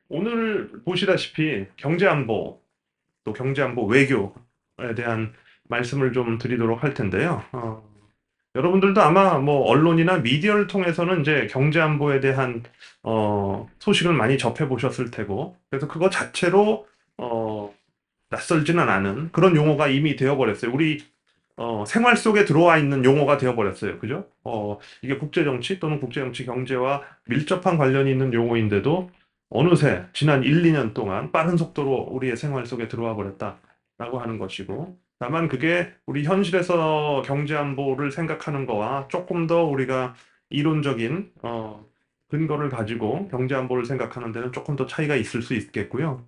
오늘 보시다시피 경제안보, 또 경제안보 외교에 대한 말씀을 좀 드리도록 할 텐데요. 여러분들도 아마 뭐 언론이나 미디어를 통해서는 이제 경제안보에 대한 소식을 많이 접해 보셨을 테고, 그래서 그거 자체로 낯설지는 않은 그런 용어가 이미 되어버렸어요. 우리 생활 속에 들어와 있는 용어가 되어버렸어요. 그죠? 이게 국제정치 또는 국제정치 경제와 밀접한 관련이 있는 용어인데도 어느새 지난 1, 2년 동안 빠른 속도로 우리의 생활 속에 들어와 버렸다라고 하는 것이고, 다만 그게 우리 현실에서 경제안보를 생각하는 거와 조금 더 우리가 이론적인 근거를 가지고 경제안보를 생각하는 데는 조금 더 차이가 있을 수 있겠고요.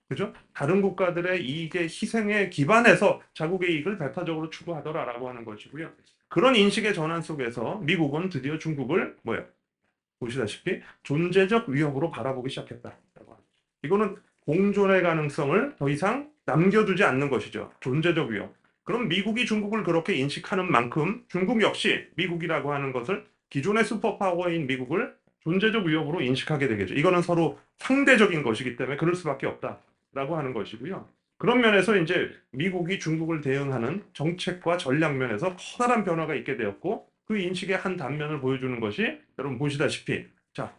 그죠? 다른 국가들의 이익의 희생에 기반해서 자국의 이익을 배타적으로 추구하더라라고 하는 것이고요. 그런 인식의 전환 속에서 미국은 드디어 중국을 뭐예요? 보시다시피 존재적 위협으로 바라보기 시작했다라고 합니다. 이거는 공존의 가능성을 더 이상 남겨두지 않는 것이죠. 존재적 위협. 그럼 미국이 중국을 그렇게 인식하는 만큼 중국 역시 미국이라고 하는 것을 기존의 슈퍼파워인 미국을 존재적 위협으로 인식하게 되겠죠. 이거는 서로 상대적인 것이기 때문에 그럴 수밖에 없다라고 하는 것이고요. 그런 면에서 이제 미국이 중국을 대응하는 정책과 전략 면에서 커다란 변화가 있게 되었고 그 인식의 한 단면을 보여주는 것이 여러분 보시다시피 자,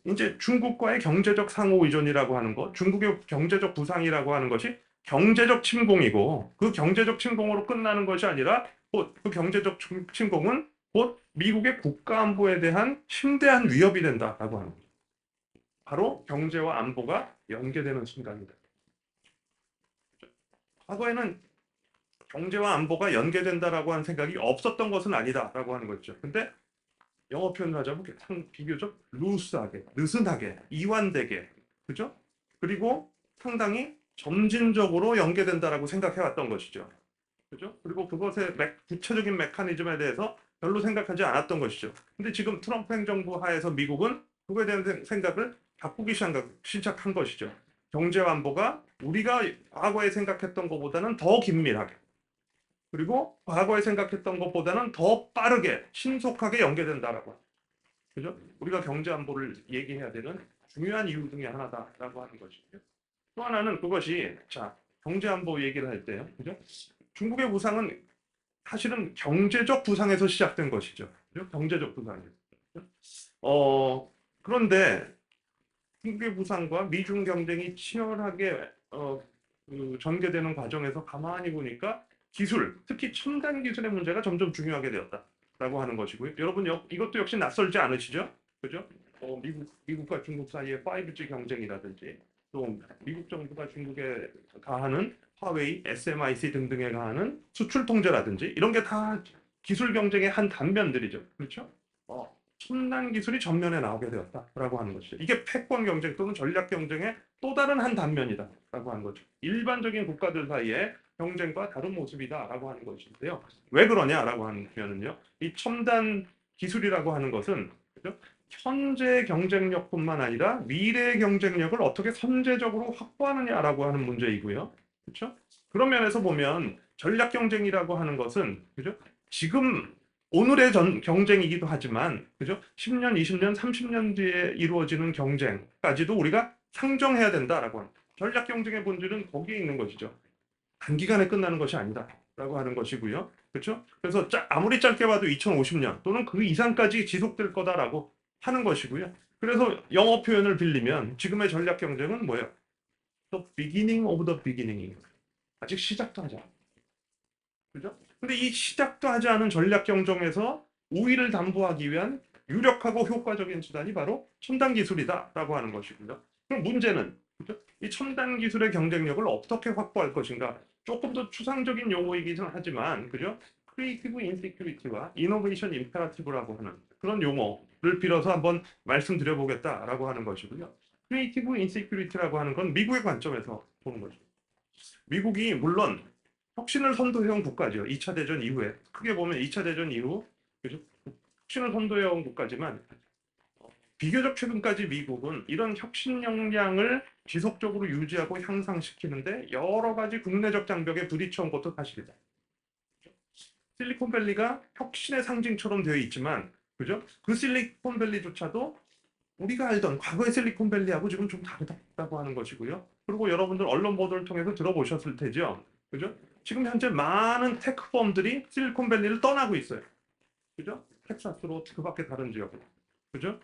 이제 중국과의 경제적 상호 의존이라고 하는 것, 중국의 경제적 부상이라고 하는 것이 경제적 침공이고 그 경제적 침공으로 끝나는 것이 아니라 그 경제적 침공은 곧 미국의 국가 안보에 대한 심대한 위협이 된다라고 하는 거죠. 바로 경제와 안보가 연계되는 순간이다. 과거에는 경제와 안보가 연계된다라고 하는 생각이 없었던 것은 아니다라고 하는 거죠. 근데 영어 표현을 하자면 비교적 루스하게, 느슨하게, 이완되게, 그죠? 그리고 상당히 점진적으로 연계된다라고 생각해왔던 것이죠. 그죠? 그리고 그것의 구체적인 메커니즘에 대해서 별로 생각하지 않았던 것이죠. 근데 지금 트럼프 행정부 하에서 미국은 그거에 대한 생각을 바꾸기 시작한 것이죠. 경제와 안보가 우리가 과거에 생각했던 것보다는 더 긴밀하게, 그리고 과거에 생각했던 것보다는 더 빠르게, 신속하게 연계된다라고. 그죠? 우리가 경제 안보를 얘기해야 되는 중요한 이유 중에 하나다라고 하는 것이죠. 또 하나는 그것이 자, 경제 안보 얘기를 할 때요. 그죠? 중국의 부상은 사실은 경제적 부상에서 시작된 것이죠. 그죠? 경제적 부상에서. 그런데 중국의 부상과 미중 경쟁이 치열하게 전개되는 과정에서 가만히 보니까 기술, 특히 첨단 기술의 문제가 점점 중요하게 되었다라고 하는 것이고요. 여러분 이것도 역시 낯설지 않으시죠? 그죠? 미국과 중국 사이의 5G 경쟁이라든지 또 미국 정부가 중국에 가하는 화웨이, SMIC 등등에 가하는 수출 통제라든지 이런 게 다 기술 경쟁의 한 단면들이죠. 그렇죠? 첨단 기술이 전면에 나오게 되었다라고 하는 것이죠. 이게 패권 경쟁 또는 전략 경쟁의 또 다른 한 단면이다라고 하는 거죠. 일반적인 국가들 사이의 경쟁과 다른 모습이다라고 하는 것인데요. 왜 그러냐라고 하면은요. 이 첨단 기술이라고 하는 것은 그죠? 현재 경쟁력뿐만 아니라 미래의 경쟁력을 어떻게 선제적으로 확보하느냐라고 하는 문제이고요. 그렇죠? 그런 면에서 보면 전략 경쟁이라고 하는 것은 그죠? 지금 오늘의 경쟁이기도 하지만 그죠? 10년, 20년, 30년 뒤에 이루어지는 경쟁까지도 우리가 상정해야 된다라고 하는 전략 경쟁의 본질은 거기에 있는 것이죠. 단기간에 끝나는 것이 아니다라고 하는 것이고요. 그렇죠? 그래서 아무리 짧게 봐도 2050년 또는 그 이상까지 지속될 거다라고 하는 것이고요. 그래서 영어 표현을 빌리면 지금의 전략 경쟁은 뭐예요? The beginning of the beginning인 거예요. 아직 시작도 하지 않아요. 그죠? 근데 이 시작도 하지 않은 전략 경쟁에서 우위를 담보하기 위한 유력하고 효과적인 수단이 바로 첨단 기술이다라고 하는 것이고요. 그럼 문제는 그죠? 이 첨단 기술의 경쟁력을 어떻게 확보할 것인가? 조금 더 추상적인 용어이긴 하지만 그죠? 크리에이티브 인세큐리티와 이노베이션 임페라티브라고 하는 그런 용어를 빌어서 한번 말씀드려보겠다라고 하는 것이고요. 크리에이티브 인세큐리티라고 하는 건 미국의 관점에서 보는 거죠. 미국이 물론 혁신을 선도해온 국가죠. 2차 대전 이후에. 크게 보면 2차 대전 이후 그죠? 혁신을 선도해온 국가지만 비교적 최근까지 미국은 이런 혁신 역량을 지속적으로 유지하고 향상시키는데 여러 가지 국내적 장벽에 부딪혀온 것도 사실이다. 실리콘밸리가 혁신의 상징처럼 되어 있지만 그죠? 그 실리콘밸리조차도 우리가 알던 과거의 실리콘밸리하고 지금 좀 다르다고 하는 것이고요. 그리고 여러분들 언론 보도를 통해서 들어보셨을 테죠. 그죠? 지금 현재 많은 테크펌들이 실리콘밸리를 떠나고 있어요. 그죠? 텍사스로 그 밖에 다른 지역으로. 그죠?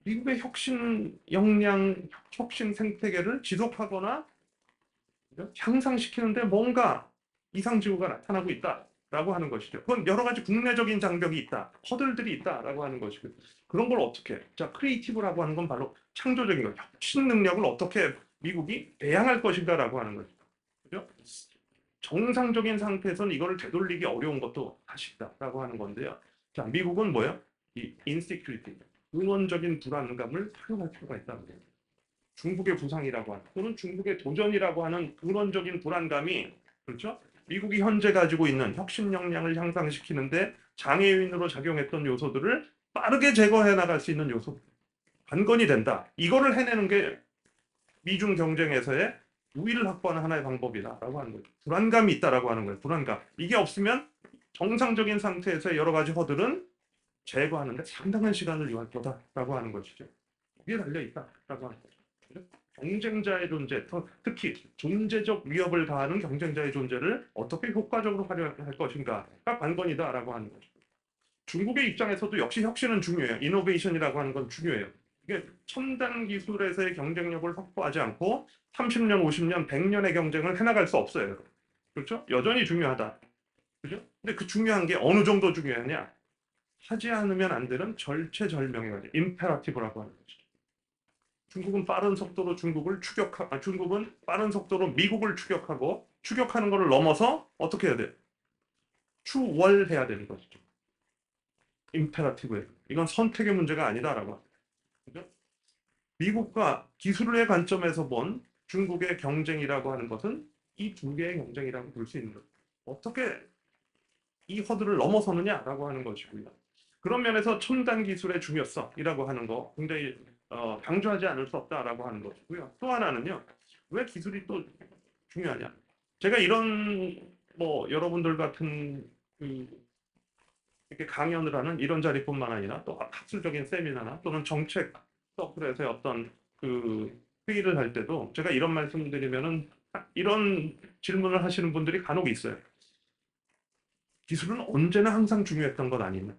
미국의 혁신 역량, 혁신 생태계를 지속하거나 그죠? 향상시키는데 뭔가 이상징후가 나타나고 있다라고 하는 것이죠. 그건 여러 가지 국내적인 장벽이 있다, 허들들이 있다라고 하는 것이고 그런 걸 어떻게? 자, 크리에이티브라고 하는 건 바로 창조적인 것, 혁신 능력을 어떻게 미국이 배양할 것인가라고 하는 거죠. 그죠? 정상적인 상태에서는 이거를 되돌리기 어려운 것도 사실이다라고 하는 건데요. 자, 미국은 뭐예요? 이 인세큐리티, 근원적인 불안감을 활용할 필요가 있다는 거예요. 중국의 부상이라고 하는 또는 중국의 도전이라고 하는 근원적인 불안감이 그렇죠? 미국이 현재 가지고 있는 혁신 역량을 향상시키는데 장애인으로 작용했던 요소들을 빠르게 제거해 나갈 수 있는 요소, 관건이 된다. 이거를 해내는 게 미중 경쟁에서의 우위를 확보하는 하나의 방법이다라고 하는 거죠. 불안감이 있다라고 하는 거예요. 불안감. 이게 없으면 정상적인 상태에서의 여러 가지 허들은 제거하는데 상당한 시간을 요할 거다라고 하는 것이죠. 이게 달려있다라고 하는 거죠. 경쟁자의 존재, 특히 존재적 위협을 가하는 경쟁자의 존재를 어떻게 효과적으로 활용할 것인가가 관건이다라고 하는 거죠. 중국의 입장에서도 역시 혁신은 중요해요. 이노베이션이라고 하는 건 중요해요. 이게 첨단 기술에서의 경쟁력을 확보하지 않고 30년, 50년, 100년의 경쟁을 해나갈 수 없어요. 그렇죠? 여전히 중요하다. 그죠? 근데 그 중요한 게 어느 정도 중요하냐? 하지 않으면 안 되는 절체절명의 과제, 임페라티브라고 하는 거죠. 중국은 빠른 속도로 중국은 빠른 속도로 미국을 추격하고 추격하는 것을 넘어서 어떻게 해야 돼? 추월해야 되는 것이죠. 임페라티브예요. 이건 선택의 문제가 아니다라고 합니다. 그죠? 미국과 기술의 관점에서 본 중국의 경쟁이라고 하는 것은 이 두 개의 경쟁이라고 볼 수 있는 거예요. 어떻게 이 허들을 넘어서느냐라고 하는 것이고요. 그런 면에서 첨단 기술의 중요성이라고 하는 거 굉장히 강조하지 않을 수 없다라고 하는 것이고요. 또 하나는요. 왜 기술이 또 중요하냐? 제가 이런 여러분들 같은 이렇게 강연을 하는 이런 자리뿐만 아니라 또 학술적인 세미나나 또는 정책 서클에서의 어떤 회의를 할 때도 제가 이런 말씀드리면은 이런 질문을 하시는 분들이 간혹 있어요. 기술은 언제나 항상 중요했던 것 아니냐?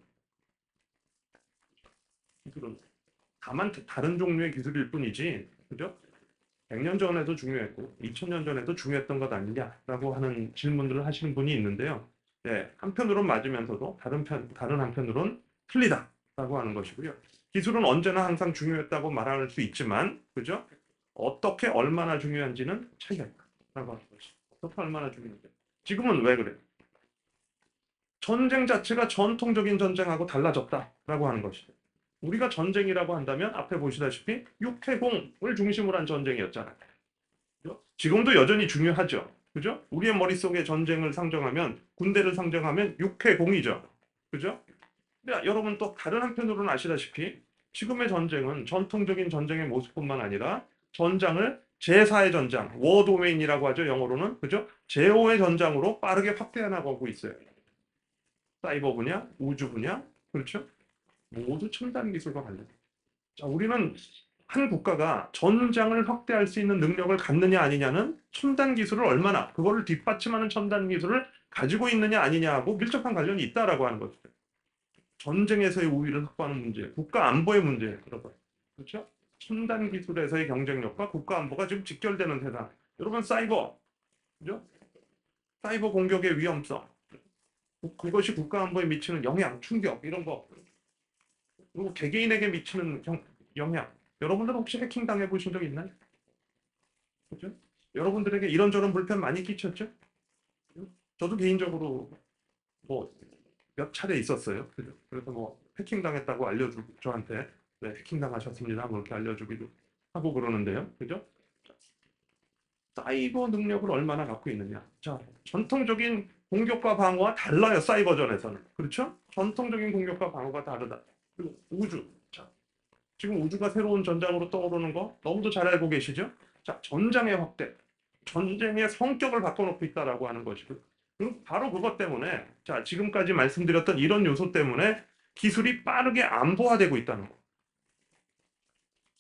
기술은 다만 다른 종류의 기술일 뿐이지, 그죠? 100년 전에도 중요했고 2000년 전에도 중요했던 것 아니냐라고 하는 질문들을 하시는 분이 있는데요. 네, 한편으론 맞으면서도 다른 한편으론 틀리다라고 하는 것이고요. 기술은 언제나 항상 중요했다고 말할 수 있지만, 그죠? 어떻게 얼마나 중요한지는 차이가 있다라고 하는 것이. 어떻게 얼마나 중요한지. 지금은 왜 그래? 전쟁 자체가 전통적인 전쟁하고 달라졌다라고 하는 것이죠. 우리가 전쟁이라고 한다면 앞에 보시다시피 육해공을 중심으로 한 전쟁이었잖아요. 그죠? 지금도 여전히 중요하죠. 그죠? 우리의 머릿속에 전쟁을 상정하면, 군대를 상정하면 육해공이죠. 그죠? 근데 여러분 또 다른 한편으로는 아시다시피 지금의 전쟁은 전통적인 전쟁의 모습뿐만 아니라 전장을 제4의 전장, 워 도메인이라고 하죠. 영어로는. 그죠? 제5의 전장으로 빠르게 확대해 나가고 있어요. 사이버 분야, 우주 분야, 그렇죠? 모두 첨단 기술과 관련돼요. 자, 우리는 한 국가가 전장을 확대할 수 있는 능력을 갖느냐 아니냐는 첨단 기술을 얼마나, 그거를 뒷받침하는 첨단 기술을 가지고 있느냐 아니냐하고 밀접한 관련이 있다라고 하는 거죠. 전쟁에서의 우위를 확보하는 문제, 국가 안보의 문제, 그렇죠? 첨단 기술에서의 경쟁력과 국가 안보가 지금 직결되는 세상. 여러분 사이버, 그죠? 사이버 공격의 위험성, 그것이 국가 안보에 미치는 영향, 충격 이런 거, 그리고 개개인에게 미치는 영향. 여러분들은 혹시 해킹 당해 보신 적 있나요? 그죠? 여러분들에게 이런저런 불편 많이 끼쳤죠? 저도 개인적으로 몇 차례 있었어요. 그죠? 그래서 해킹 당했다고 알려주고 저한테 네, 해킹 당하셨습니다. 이렇게 알려주기도 하고 그러는데요. 그죠? 사이버 능력을 얼마나 갖고 있느냐. 자, 전통적인 공격과 방어와 달라요. 사이버전에서는. 그렇죠? 전통적인 공격과 방어가 다르다. 그리고 우주. 자, 지금 우주가 새로운 전장으로 떠오르는 거 너무도 잘 알고 계시죠? 자, 전장의 확대. 전쟁의 성격을 바꿔놓고 있다라고 하는 것이고. 바로 그것 때문에 자, 지금까지 말씀드렸던 이런 요소 때문에 기술이 빠르게 안보화되고 있다는 거.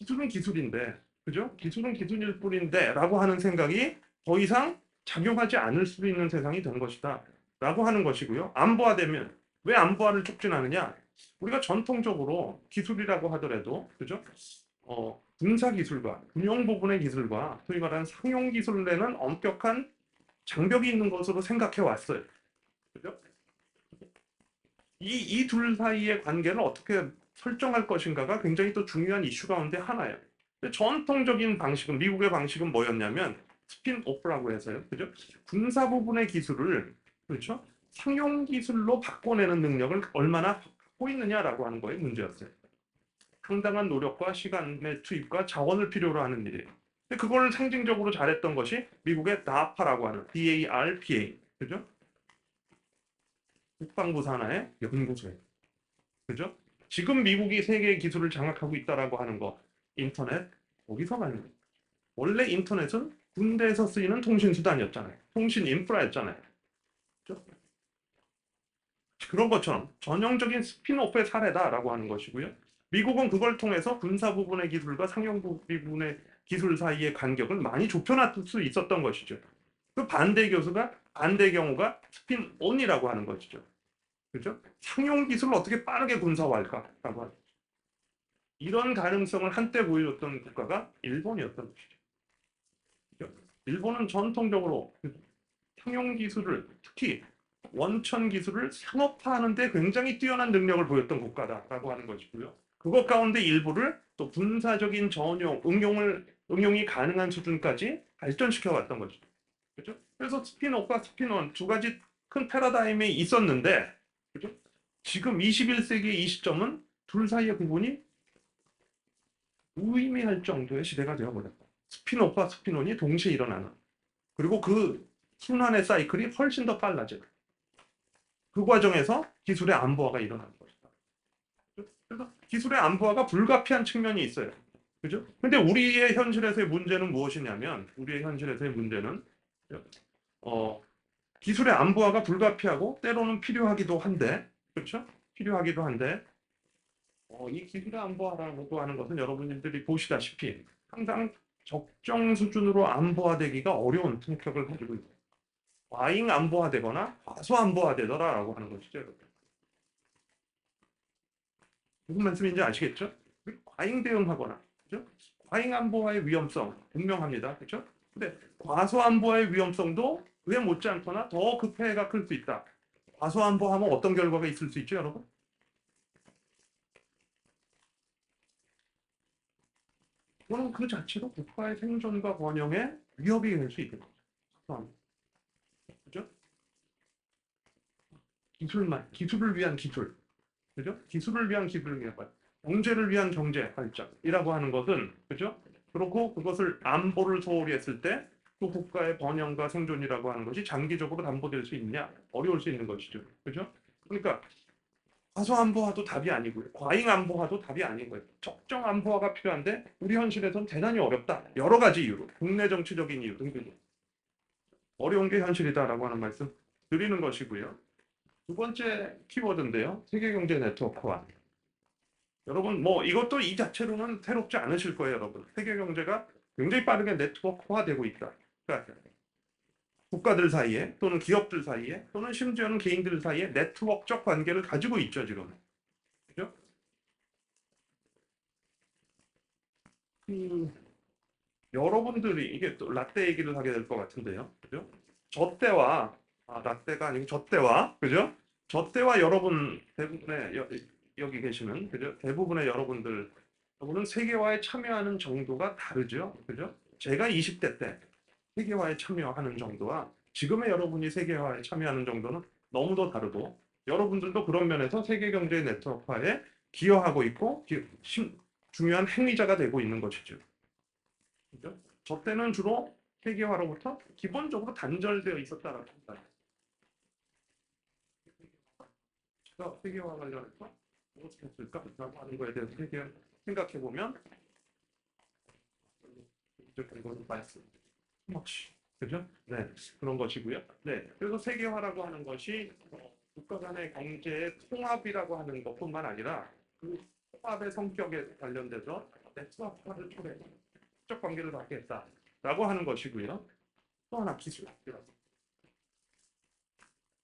기술은 기술인데, 그죠? 기술은 기술일 뿐인데 라고 하는 생각이 더 이상 작용하지 않을 수 있는 세상이 된 것이다 라고 하는 것이고요. 안보화되면 왜 안보화를 촉진하느냐? 우리가 전통적으로 기술이라고 하더라도, 그죠? 군사 기술과 군용 부분의 기술과 소위 말하는 상용 기술에는 엄격한 장벽이 있는 것으로 생각해 왔어요. 그죠? 이 둘 사이의 관계를 어떻게 설정할 것인가가 굉장히 또 중요한 이슈 가운데 하나예요. 전통적인 방식은, 미국의 방식은 뭐였냐면 스핀오프라고 해서요. 그죠? 군사 부분의 기술을, 그렇죠? 상용 기술로 바꿔내는 능력을 얼마나 갖고 있느냐라고 하는 거에 문제였어요. 상당한 노력과 시간의 투입과 자원을 필요로 하는 일이에요. 근데 그걸 상징적으로 잘했던 것이 미국의 DARPA라고 하는 DARPA, 그죠? 국방부 산하의 연구소예요. 그죠? 지금 미국이 세계 기술을 장악하고 있다라고 하는 거, 인터넷, 거기서 말입니다. 원래 인터넷은 군대에서 쓰이는 통신수단이었잖아요. 통신 인프라였잖아요. 그렇죠? 그런 것처럼 전형적인 스핀오프의 사례다라고 하는 것이고요. 미국은 그걸 통해서 군사 부분의 기술과 상용 부분의 기술 사이의 간격을 많이 좁혀놨을 수 있었던 것이죠. 그 반대 경우가 스핀온이라고 하는 것이죠. 그죠? 상용 기술을 어떻게 빠르게 군사화할까라고 하는 거죠. 이런 가능성을 한때 보여줬던 국가가 일본이었던 것이죠. 그죠? 일본은 전통적으로 상용 기술을, 특히 원천 기술을 산업화하는 데 굉장히 뛰어난 능력을 보였던 국가다라고 하는 것이고요. 그것 가운데 일부를 또 군사적인 응용이 가능한 수준까지 발전시켜 왔던 것이죠. 그죠? 그래서 스핀오프와 스핀온 두 가지 큰 패러다임이 있었는데, 그죠? 지금 21세기의 이 시점은 둘 사이의 구분이 무의미할 정도의 시대가 되어버렸다. 스핀오프와 스핀온이 동시에 일어나는. 그리고 그 순환의 사이클이 훨씬 더 빨라져요. 그 과정에서 기술의 안보화가 일어나는 것이다. 그래서 기술의 안보화가 불가피한 측면이 있어요. 그죠? 근데 우리의 현실에서의 문제는 무엇이냐면, 기술의 안보화가 불가피하고 때로는 필요하기도 한데, 그렇죠? 필요하기도 한데, 이 기술의 안보화라고 하는 것은 여러분들이 보시다시피 항상 적정 수준으로 안보화되기가 어려운 성격을 가지고 있어요. 과잉 안보화되거나 과소 안보화되더라라고 하는 것이죠, 여러분. 무슨 말씀인지 아시겠죠? 과잉 대응하거나, 그죠? 과잉 안보화의 위험성 분명합니다, 그죠? 근데 과소 안보화의 위험성도 그에 못지않거나 더 그 폐해가 클 수 있다. 과소 안보하면 어떤 결과가 있을 수 있죠, 여러분? 그거는 그 자체로 국가의 생존과 번영에 위협이 될 수 있는 거죠. 그죠? 기술을 위한 기술, 그죠? 기술을 위한 기술을 경제를 위한 경제 발전이라고 하는 것은, 그죠? 그렇고 그것을 안보를 소홀히 했을 때 그 국가의 번영과 생존이라고 하는 것이 장기적으로 담보될 수 있느냐? 어려울 수 있는 것이죠. 그죠? 그러니까 과소 안보화도 답이 아니고요. 과잉 안보화도 답이 아닌 거예요. 적정 안보화가 필요한데 우리 현실에서는 대단히 어렵다. 여러 가지 이유로, 국내 정치적인 이유 등등 어려운 게 현실이다라고 하는 말씀 드리는 것이고요. 두 번째 키워드인데요. 세계경제 네트워크화. 여러분 이것도 이 자체로는 새롭지 않으실 거예요, 여러분. 세계경제가 굉장히 빠르게 네트워크화되고 있다. 그러니까 국가들 사이에 또는 기업들 사이에 또는 심지어는 개인들 사이에 네트워크적 관계를 가지고 있죠, 지금. 그죠? 여러분들이 이게 또 라떼 얘기를 하게 될 것 같은데요. 그죠? 저 때와 라떼가 아니고 저 때와 그죠? 저 때와 여러분 대부분의 여기 계시는 그죠? 대부분의 여러분은 세계화에 참여하는 정도가 다르죠. 그죠? 제가 20대 때 세계화에 참여하는 정도와 지금의 여러분이 세계화에 참여하는 정도는 너무도 다르고 여러분들도 그런 면에서 세계 경제 네트워크화에 기여하고 있고 중요한 행위자가 되고 있는 것이죠. 그죠? 저 때는 주로 세계화로부터 기본적으로 단절되어 있었다라고 합니다. 제가 세계화 관련해서 무엇을 했을까라고 하는 거에 대해서 생각해 보면 이건 말씀. 그죠? 네, 그런 것이고요. 네, 그래서 세계화라고 하는 것이 국가 간의 경제의 통합이라고 하는 것뿐만 아니라 그 통합의 성격에 관련돼서 네트워크화를 통해서 적 관계를 갖게 했다라고 하는 것이고요. 또 하나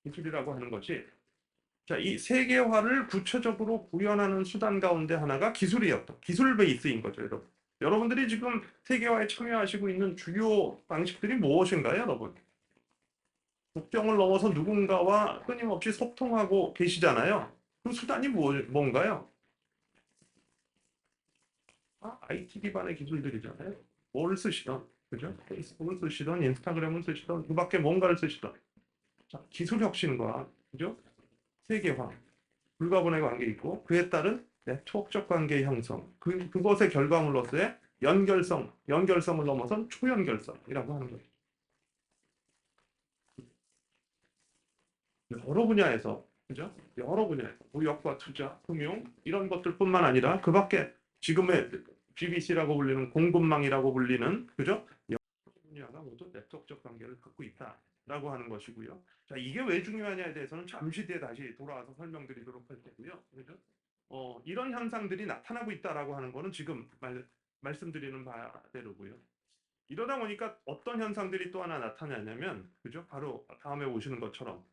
기술이라고 하는 것이 이 세계화를 구체적으로 구현하는 수단 가운데 하나가 기술 베이스인 거죠, 여러분. 여러분들이 지금 세계화에 참여하시고 있는 주요 방식들이 무엇인가요, 여러분? 국경을 넘어서 누군가와 끊임없이 소통하고 계시잖아요. 그 수단이 뭔가요? IT 기반의 기술들이잖아요. 뭘 쓰시던, 그죠? 페이스북을 쓰시던, 인스타그램을 쓰시던, 그 밖에 뭔가를 쓰시던. 자, 기술 혁신과, 그죠? 세계화, 불가분의 관계 있고, 그에 따른 네트워크적 관계 형성, 그것의 결과물로서의 연결성을 넘어선 초연결성이라고 하는 거죠. 여러 분야에서 그죠? 여러 분야, 무역과 투자, 금융 이런 것들뿐만 아니라 그 밖에 지금의 GBC라고 불리는 공급망이라고 불리는 그죠? 여러 분야가 모두 네트워크적 관계를 갖고 있다라고 하는 것이고요. 자, 이게 왜 중요하냐에 대해서는 잠시 뒤에 다시 돌아와서 설명드리도록 할 테고요. 그죠? 이런 현상들이 나타나고 있다라고 하는 거는 지금 말씀드리는 바대로고요. 이러다 보니까 어떤 현상들이 또 하나 나타나냐면, 그죠? 바로 다음에 오시는 것처럼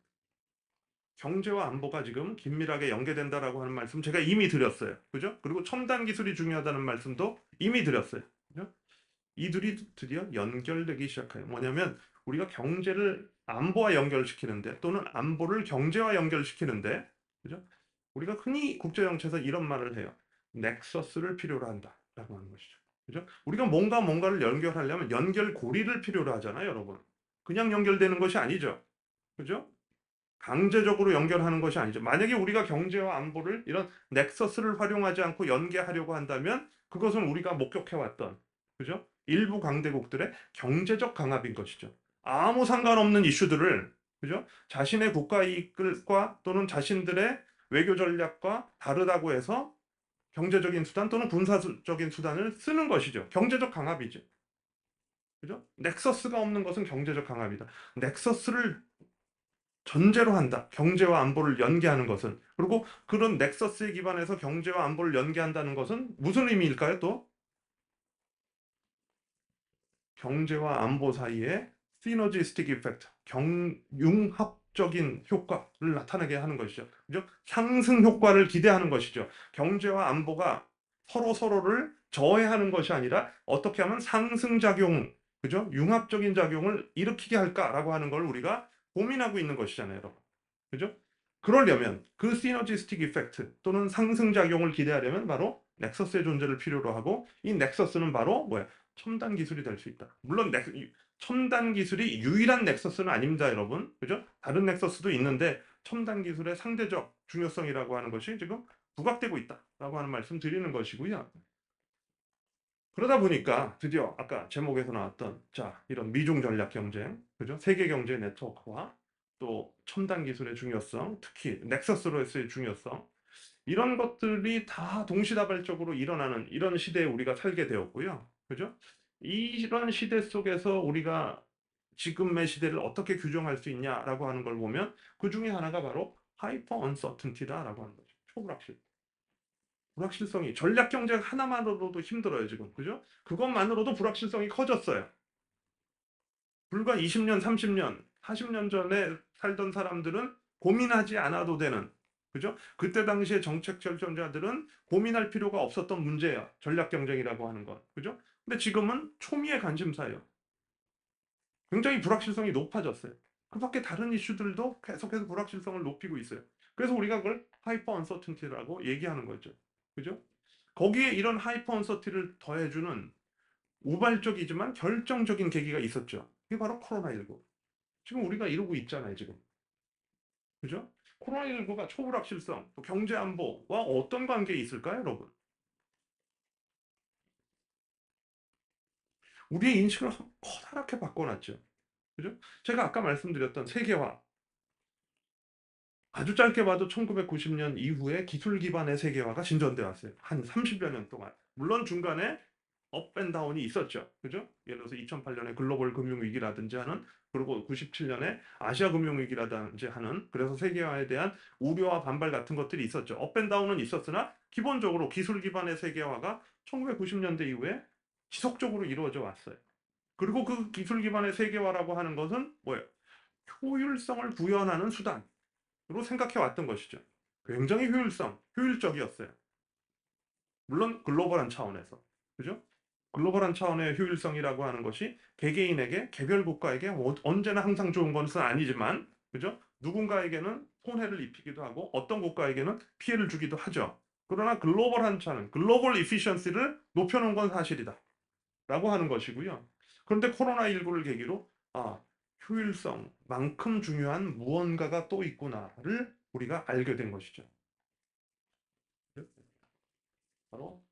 경제와 안보가 지금 긴밀하게 연계된다라고 하는 말씀 제가 이미 드렸어요. 그죠? 그리고 첨단 기술이 중요하다는 말씀도 이미 드렸어요. 그죠? 이들이 드디어 연결되기 시작해요. 뭐냐면 우리가 경제를 안보와 연결시키는데 또는 안보를 경제와 연결시키는데 그죠? 우리가 흔히 국제정치에서 이런 말을 해요. 넥서스를 필요로 한다라고 하는 것이죠. 그죠? 우리가 뭔가를 연결하려면 연결고리를 필요로 하잖아요, 여러분. 그냥 연결되는 것이 아니죠. 그죠? 강제적으로 연결하는 것이 아니죠. 만약에 우리가 경제와 안보를 이런 넥서스를 활용하지 않고 연계하려고 한다면 그것은 우리가 목격해왔던 그죠? 일부 강대국들의 경제적 강압인 것이죠. 아무 상관없는 이슈들을 그죠? 자신의 국가 이익과 또는 자신들의 외교 전략과 다르다고 해서 경제적인 수단 또는 군사적인 수단을 쓰는 것이죠. 경제적 강압이죠. 그죠? 넥서스가 없는 것은 경제적 강압이다. 넥서스를 전제로 한다. 경제와 안보를 연계하는 것은. 그리고 그런 넥서스에 기반해서 경제와 안보를 연계한다는 것은 무슨 의미일까요, 또? 경제와 안보 사이에 시너지스틱 이펙트, 융합적인 효과를 나타나게 하는 것이죠. 그죠? 상승 효과를 기대하는 것이죠. 경제와 안보가 서로를 저해하는 것이 아니라 어떻게 하면 상승작용, 그죠? 융합적인 작용을 일으키게 할까라고 하는 걸 우리가 고민하고 있는 것이잖아요, 여러분. 그죠? 그러려면 그 시너지스틱 이펙트 또는 상승작용을 기대하려면 바로 넥서스의 존재를 필요로 하고 이 넥서스는 바로 뭐야? 첨단 기술이 될 수 있다. 물론 첨단 기술이 유일한 넥서스는 아닙니다, 여러분. 그죠? 다른 넥서스도 있는데 첨단 기술의 상대적 중요성이라고 하는 것이 지금 부각되고 있다라고 하는 말씀 드리는 것이고요. 그러다 보니까 드디어 아까 제목에서 나왔던 자, 이런 미중 전략 경쟁, 그죠? 세계 경제 네트워크화, 또 첨단 기술의 중요성, 특히 넥서스로서의 중요성, 이런 것들이 다 동시다발적으로 일어나는 이런 시대에 우리가 살게 되었고요. 그죠? 이런 시대 속에서 우리가 지금의 시대를 어떻게 규정할 수 있냐라고 하는 걸 보면 그 중에 하나가 바로 하이퍼 언서튼티다라고 하는 거죠. 초불확실. 불확실성이 전략 경쟁 하나만으로도 힘들어요, 지금. 그죠? 그것만으로도 불확실성이 커졌어요. 불과 20년, 30년, 40년 전에 살던 사람들은 고민하지 않아도 되는, 그죠? 그때 당시에 정책 결정자들은 고민할 필요가 없었던 문제예요. 전략 경쟁이라고 하는 건. 그죠? 근데 지금은 초미의 관심사예요. 굉장히 불확실성이 높아졌어요. 그 밖에 다른 이슈들도 계속해서 불확실성을 높이고 있어요. 그래서 우리가 그걸 하이퍼 언서튼티라고 얘기하는 거죠. 그죠? 거기에 이런 하이퍼 언서티를 더해주는 우발적이지만 결정적인 계기가 있었죠. 그게 바로 코로나19. 지금 우리가 이러고 있잖아요, 지금. 그죠? 코로나19가 초불확실성, 또 경제안보와 어떤 관계에 있을까요, 여러분? 우리의 인식을 커다랗게 바꿔놨죠. 그죠? 제가 아까 말씀드렸던 세계화, 아주 짧게 봐도 1990년 이후에 기술 기반의 세계화가 진전돼 왔어요. 한 30여 년 동안. 물론 중간에 업앤다운이 있었죠. 그죠? 예를 들어서 2008년에 글로벌 금융위기라든지 하는, 그리고 97년에 아시아 금융위기라든지 하는, 그래서 세계화에 대한 우려와 반발 같은 것들이 있었죠. 업앤다운은 있었으나 기본적으로 기술 기반의 세계화가 1990년대 이후에 지속적으로 이루어져 왔어요. 그리고 그 기술 기반의 세계화라고 하는 것은 뭐예요? 효율성을 구현하는 수단으로 생각해 왔던 것이죠. 굉장히 효율적이었어요. 물론 글로벌한 차원에서. 그죠? 글로벌한 차원의 효율성이라고 하는 것이 개개인에게, 개별 국가에게 언제나 항상 좋은 것은 아니지만, 그죠? 누군가에게는 손해를 입히기도 하고, 어떤 국가에게는 피해를 주기도 하죠. 그러나 글로벌한 차원, 글로벌 이피션시를 높여놓은 건 사실이다. 라고 하는 것이고요. 그런데 코로나19를 계기로, 아, 효율성만큼 중요한 무언가가 또 있구나를 우리가 알게 된 것이죠. 바로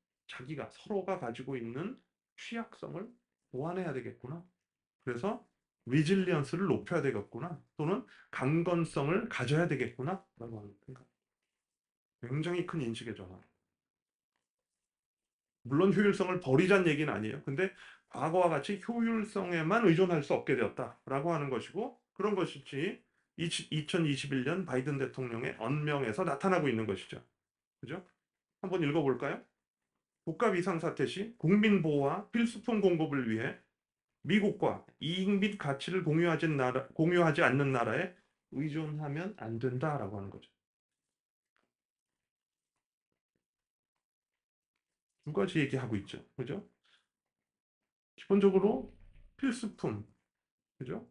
서로가 가지고 있는 취약성을 보완해야 되겠구나. 그래서 리질리언스를 높여야 되겠구나. 또는 강건성을 가져야 되겠구나. 라고 하는 생각. 굉장히 큰 인식의 전환. 물론 효율성을 버리자는 얘기는 아니에요. 근데 과거와 같이 효율성에만 의존할 수 없게 되었다라고 하는 것이고, 그런 것이지 2021년 바이든 대통령의 언명에서 나타나고 있는 것이죠. 그죠? 한번 읽어볼까요? 국가 비상사태 시 국민 보호와 필수품 공급을 위해 미국과 이익 및 가치를 공유하지 않는 나라에 의존하면 안 된다라고 하는 거죠. 두 가지 얘기하고 있죠. 그죠? 기본적으로 필수품, 그죠?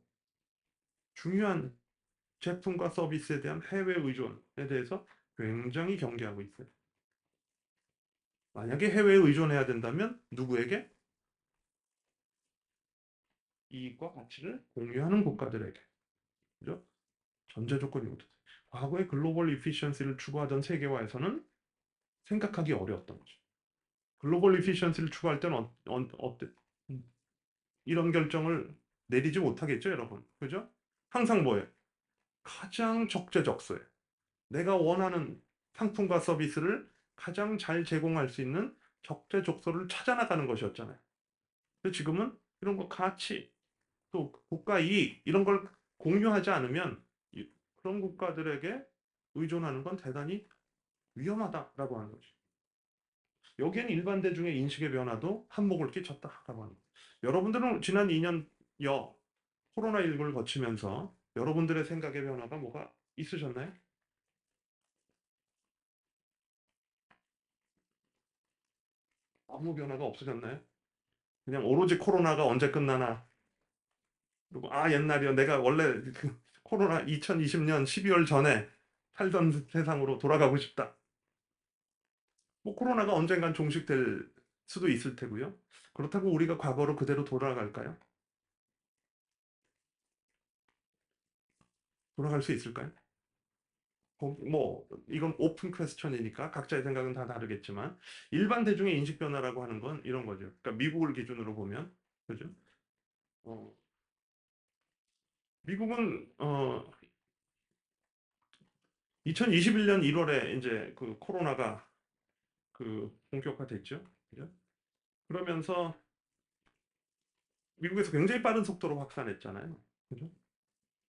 중요한 제품과 서비스에 대한 해외 의존에 대해서 굉장히 경계하고 있어요. 만약에 해외에 의존해야 된다면 누구에게? 이익과 가치를 공유하는 국가들에게. 그죠? 전제 조건이거든. 과거의 글로벌 이피션시를 추구하던 세계화에서는 생각하기 어려웠던 거죠. 글로벌 이피션시를 추구할 때는 어때? 이런 결정을 내리지 못하겠죠, 여러분. 그죠? 항상 뭐예요? 가장 적재적소에 내가 원하는 상품과 서비스를 가장 잘 제공할 수 있는 적재적소를 찾아 나가는 것이었잖아요. 근데 지금은 이런 거 가치, 또 국가 이익 이런 걸 공유하지 않으면 그런 국가들에게 의존하는 건 대단히 위험하다라고 하는 거죠. 여기에는 일반 대중의 인식의 변화도 한몫을 끼쳤다라고 하는 거죠. 여러분들은 지난 2년여 코로나19를 거치면서 여러분들의 생각의 변화가 뭐가 있으셨나요? 아무 변화가 없으셨나요? 그냥 오로지 코로나가 언제 끝나나. 그리고 옛날이요. 내가 원래 그 코로나 2020년 12월 전에 살던 세상으로 돌아가고 싶다. 뭐 코로나가 언젠간 종식될 수도 있을 테고요. 그렇다고 우리가 과거로 그대로 돌아갈까요? 돌아갈 수 있을까요? 뭐 이건 오픈 퀘스천이니까 각자의 생각은 다 다르겠지만 일반 대중의 인식 변화라고 하는 건 이런 거죠. 그러니까 미국을 기준으로 보면 그죠? 어, 미국은 2021년 1월에 이제 그 코로나가 그 본격화됐죠. 그죠? 그러면서 미국에서 굉장히 빠른 속도로 확산했잖아요. 그죠?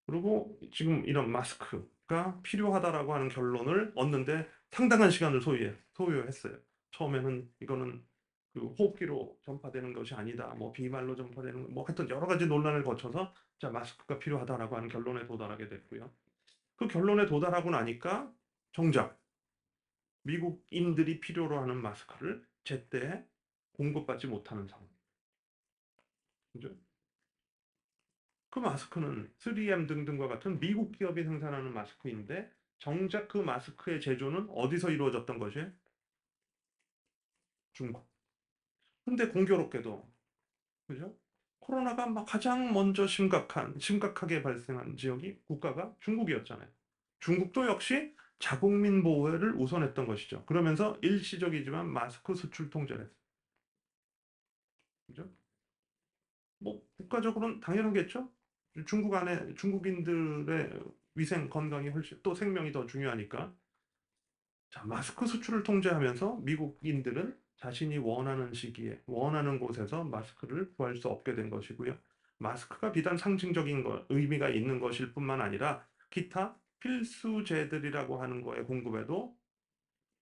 그리고 지금 이런 마스크가 필요하다라고 하는 결론을 얻는데 상당한 시간을 소요했어요. 처음에는 이거는 그 호흡기로 전파되는 것이 아니다. 뭐 비말로 전파되는 뭐 하여튼 여러 가지 논란을 거쳐서 자 마스크가 필요하다라고 하는 결론에 도달하게 됐고요. 그 결론에 도달하고 나니까 정작 미국인들이 필요로 하는 마스크를 제때 공급받지 못하는 상황. 그죠? 그 마스크는 3M 등등과 같은 미국 기업이 생산하는 마스크인데 정작 그 마스크의 제조는 어디서 이루어졌던 것이? 중국. 근데 공교롭게도 그죠? 코로나가 막 가장 먼저 심각하게 발생한 지역이 국가가 중국이었잖아요. 중국도 역시 자국민 보호를 우선했던 것이죠. 그러면서 일시적이지만 마스크 수출 통제를 했어요. 그죠? 뭐 국가적으로는 당연하겠죠. 중국 안에 중국인들의 위생 건강이 훨씬 또 생명이 더 중요하니까. 자, 마스크 수출을 통제하면서 미국인들은 자신이 원하는 시기에 원하는 곳에서 마스크를 구할 수 없게 된 것이고요. 마스크가 비단 상징적인 의미가 있는 것일 뿐만 아니라 기타 필수재들이라고 하는 거에 공급에도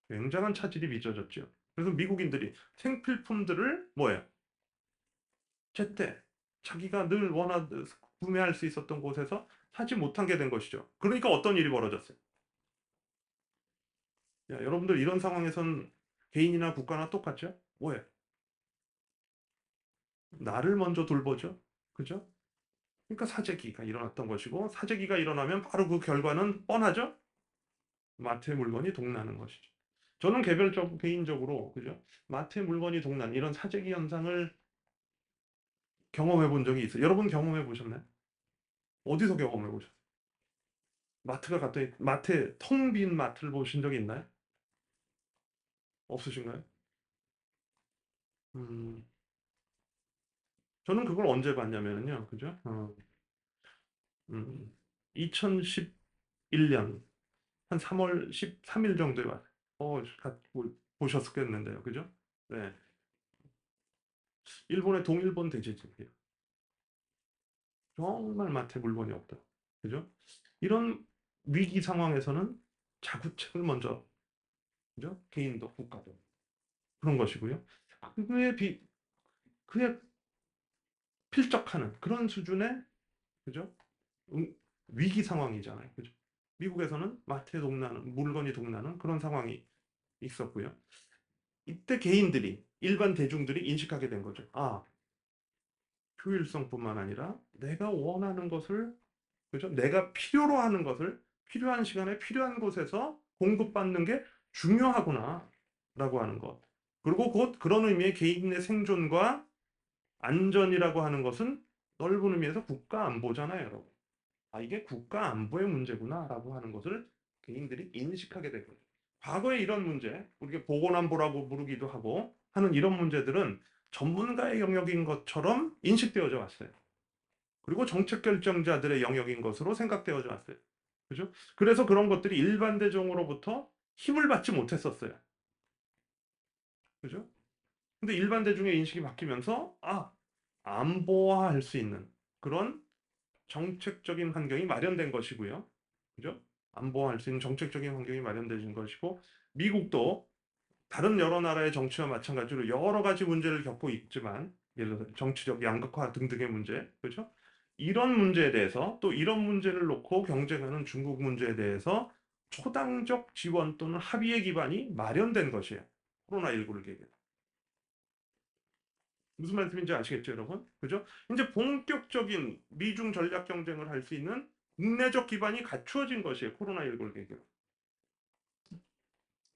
굉장한 차질이 빚어졌죠. 그래서 미국인들이 생필품들을 뭐예요? 제때 자기가 늘 구매할 수 있었던 곳에서 사지 못하게 된 것이죠. 그러니까 어떤 일이 벌어졌어요? 야, 여러분들 이런 상황에선 개인이나 국가나 똑같죠? 뭐예요? 나를 먼저 돌보죠. 그죠? 그러니까 사재기가 일어났던 것이고 사재기가 일어나면 바로 그 결과는 뻔하죠? 마트의 물건이 동나는 것이죠. 저는 개인적으로 그죠? 마트의 물건이 동난 이런 사재기 현상을 경험해 본 적이 있어요. 여러분 경험해 보셨나요? 어디서 경험해 보셨어요? 마트가 갔더니 마트에 텅 빈 마트를 보신 적이 있나요? 없으신가요? 음, 저는 그걸 언제 봤냐면요. 그죠? 2011년 한 3월 13일 정도에 왔어요. 보셨겠는데요. 그죠? 네. 일본의 동일본 대지진이에요. 정말 마트에 물건이 없다. 그죠? 이런 위기 상황에서는 자구책을 먼저, 그죠? 개인도 국가도 그런 것이고요. 그에 그에 필적하는 그런 수준의, 그죠? 위기 상황이잖아요. 그죠? 미국에서는 마트에 동나는, 물건이 동나는 그런 상황이 있었고요. 이때 개인들이, 일반 대중들이 인식하게 된 거죠. 아, 효율성뿐만 아니라 내가 원하는 것을, 그죠? 내가 필요로 하는 것을 필요한 시간에 필요한 곳에서 공급받는 게 중요하구나, 라고 하는 것. 그리고 곧 그런 의미의 개인의 생존과 안전이라고 하는 것은 넓은 의미에서 국가 안보잖아요, 여러분. 아, 이게 국가 안보의 문제구나라고 하는 것을 개인들이 인식하게 된 거죠. 과거에 이런 문제, 우리가 보건안보라고 부르기도 하고 하는 이런 문제들은 전문가의 영역인 것처럼 인식되어져 왔어요. 그리고 정책 결정자들의 영역인 것으로 생각되어져 왔어요. 그죠? 그래서 그런 것들이 일반 대중으로부터 힘을 받지 못했었어요. 그죠? 근데 일반 대중의 인식이 바뀌면서, 아, 안보화할 수 있는 그런 정책적인 환경이 마련된 것이고요. 그죠? 안보할 수 있는 정책적인 환경이 마련된 것이고, 미국도 다른 여러 나라의 정치와 마찬가지로 여러 가지 문제를 겪고 있지만, 예를 들어서 정치적 양극화 등등의 문제, 그죠? 이런 문제에 대해서 또 이런 문제를 놓고 경쟁하는 중국 문제에 대해서 초당적 지원 또는 합의의 기반이 마련된 것이에요. 코로나19를 계기로. 무슨 말씀인지 아시겠죠, 여러분? 그죠? 이제 본격적인 미중 전략 경쟁을 할 수 있는 국내적 기반이 갖추어진 것이에요. 코로나19를 계기로.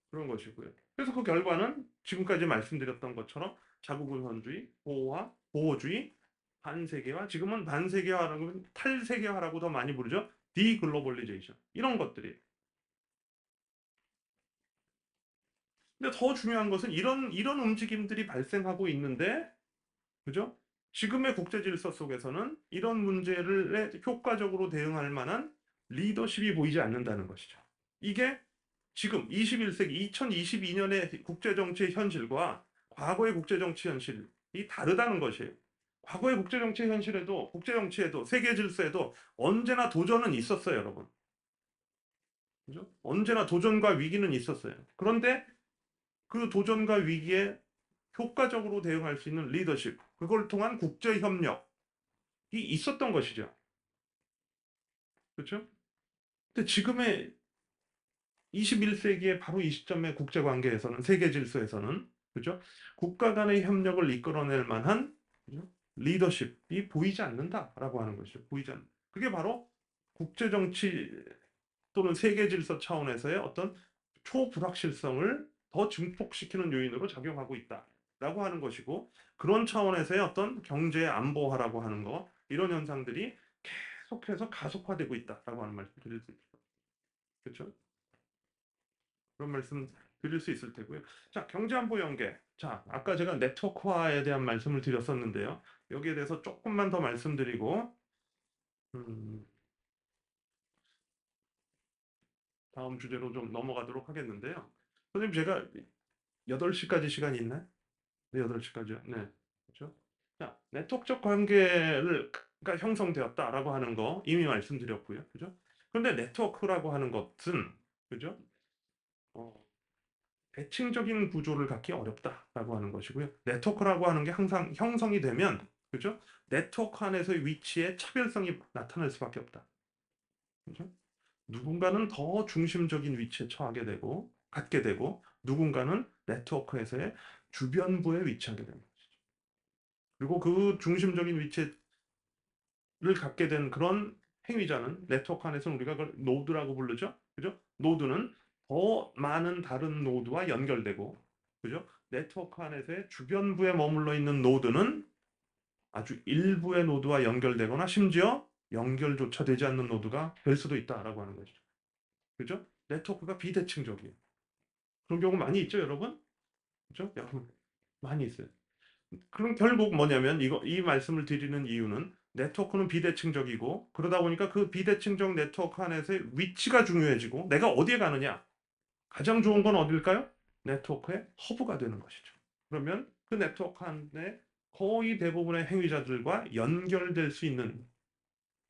그런 것이고요. 그래서 그 결과는 지금까지 말씀드렸던 것처럼 자국우선주의, 보호화, 보호주의, 반세계화, 지금은 반세계화라고 탈세계화라고 더 많이 부르죠. 디글로벌리제이션. 이런 것들이. 근데 더 중요한 것은 이런 움직임들이 발생하고 있는데, 그죠? 지금의 국제 질서 속에서는 이런 문제를 효과적으로 대응할 만한 리더십이 보이지 않는다는 것이죠. 이게 지금 21세기 2022년의 국제정치 현실과 과거의 국제정치 현실이 다르다는 것이에요. 과거의 국제정치 현실에도, 국제정치에도, 세계 질서에도 언제나 도전은 있었어요, 여러분. 그죠? 언제나 도전과 위기는 있었어요. 그런데 그 도전과 위기에 효과적으로 대응할 수 있는 리더십, 그걸 통한 국제협력이 있었던 것이죠. 그렇죠? 근데 지금의 21세기의 바로 이 시점의 국제관계에서는, 세계 질서에서는, 그죠? 국가 간의 협력을 이끌어낼 만한, 그죠? 리더십이 보이지 않는다라고 하는 것이죠. 보이지 않는. 그게 바로 국제정치 또는 세계 질서 차원에서의 어떤 초불확실성을 더 증폭시키는 요인으로 작용하고 있다라고 하는 것이고, 그런 차원에서의 어떤 경제 안보화라고 하는 거, 이런 현상들이 계속해서 가속화되고 있다라고 하는 말씀 드릴 수 있죠. 그렇죠? 그런 말씀 드릴 수 있을 테고요. 자, 경제안보 연계. 자, 아까 제가 네트워크화에 대한 말씀을 드렸었는데요. 여기에 대해서 조금만 더 말씀드리고, 음, 다음 주제로 좀 넘어가도록 하겠는데요. 선생님, 제가 8시까지 시간이 있나요? 네, 8시까지요. 네. 그렇죠? 자, 네트워크적 관계가 형성되었다라고 하는 거 이미 말씀드렸고요. 그죠? 그런데 네트워크라고 하는 것은, 그죠? 어, 대칭적인 구조를 갖기 어렵다라고 하는 것이고요. 네트워크라고 하는 게 항상 형성이 되면, 그죠? 네트워크 안에서의 위치에 차별성이 나타날 수밖에 없다. 그죠? 누군가는 더 중심적인 위치에 처하게 되고, 갖게 되고, 누군가는 네트워크에서의 주변부에 위치하게 됩니다. 그리고 그 중심적인 위치를 갖게 된 그런 행위자는 네트워크 안에서는 우리가 그걸 노드라고 부르죠. 그죠? 노드는 더 많은 다른 노드와 연결되고, 그죠? 네트워크 안에서의 주변부에 머물러 있는 노드는 아주 일부의 노드와 연결되거나 심지어 연결조차 되지 않는 노드가 될 수도 있다라고 하는 것이죠. 그죠? 네트워크가 비대칭적이에요. 그런 경우 많이 있죠, 여러분? 그죠? 여러분, 많이 있어요. 그럼 결국 뭐냐면 이 말씀을 드리는 이유는 네트워크는 비대칭적이고 그러다 보니까 그 비대칭적 네트워크 안에서의 위치가 중요해지고 내가 어디에 가느냐. 가장 좋은 건 어딜까요? 네트워크의 허브가 되는 것이죠. 그러면 그 네트워크 안에 거의 대부분의 행위자들과 연결될 수 있는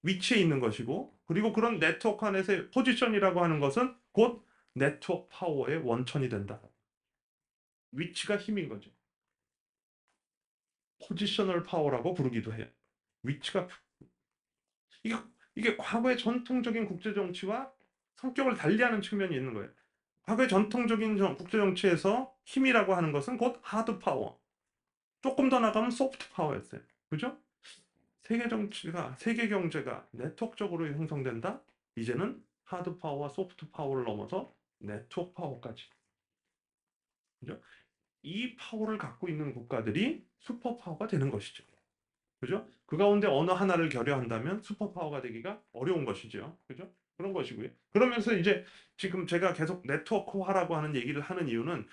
위치에 있는 것이고 그리고 그런 네트워크 안에서의 포지션이라고 하는 것은 곧 네트워크 파워의 원천이 된다. 위치가 힘인 거죠. 포지셔널 파워라고 부르기도 해요. 위치가 이게, 이게 과거의 전통적인 국제정치와 성격을 달리하는 측면이 있는 거예요. 과거의 전통적인 국제정치에서 힘이라고 하는 것은 곧 하드 파워. 조금 더 나가면 소프트 파워였어요. 그죠? 세계 정치가, 세계 경제가 네트워크적으로 형성된다? 이제는 하드 파워와 소프트 파워를 넘어서 네트워크 파워까지. 그죠? 이 파워를 갖고 있는 국가들이 슈퍼 파워가 되는 것이죠. 그죠? 그 가운데 어느 하나를 결여한다면 슈퍼파워가 되기가 어려운 것이죠. 그죠? 그런 것이고요. 그러면서 이제 지금 제가 계속 네트워크화라고 하는 얘기를 하는 이유는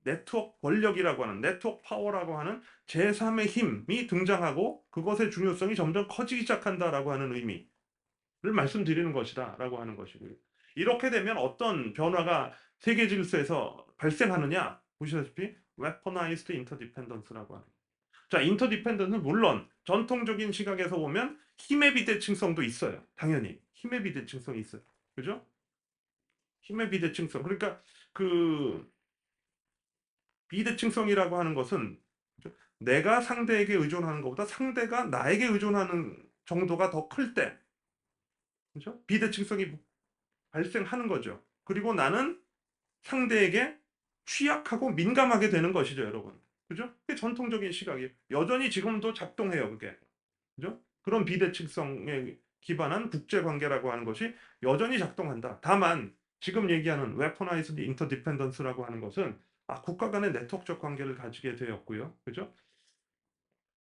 네트워크 권력이라고 하는 네트워크 파워라고 하는 제3의 힘이 등장하고 그것의 중요성이 점점 커지기 시작한다라고 하는 의미를 말씀드리는 것이다라고 하는 것이고요. 이렇게 되면 어떤 변화가 세계 질서에서 발생하느냐 보시다시피 weaponized interdependence라고 하는 자, 인터디펜던트는 물론 전통적인 시각에서 보면 힘의 비대칭성도 있어요. 당연히 힘의 비대칭성이 있어요. 그죠? 힘의 비대칭성. 그러니까 그 비대칭성이라고 하는 것은 내가 상대에게 의존하는 것보다 상대가 나에게 의존하는 정도가 더 클 때, 그죠? 비대칭성이 발생하는 거죠. 그리고 나는 상대에게 취약하고 민감하게 되는 것이죠, 여러분. 그죠? 그게 전통적인 시각이에요. 여전히 지금도 작동해요, 그게. 그죠? 그런 비대칭성에 기반한 국제관계라고 하는 것이 여전히 작동한다. 다만 지금 얘기하는 weaponized interdependence라고 하는 것은 국가 간의 네트워크적 관계를 가지게 되었고요. 그죠?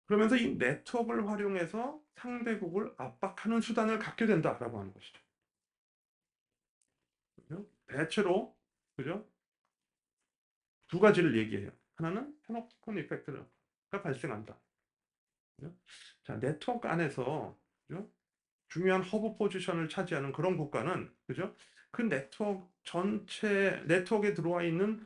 그러면서 이 네트워크를 활용해서 상대국을 압박하는 수단을 갖게 된다라고 하는 것이죠. 그죠? 대체로 그죠? 두 가지를 얘기해요. 하나는 패놉티콘 이펙트가 발생한다. 그죠? 자, 네트워크 안에서 그죠? 중요한 허브 포지션을 차지하는 그런 국가는 그죠? 그 네트워크 전체 네트워크에 들어와 있는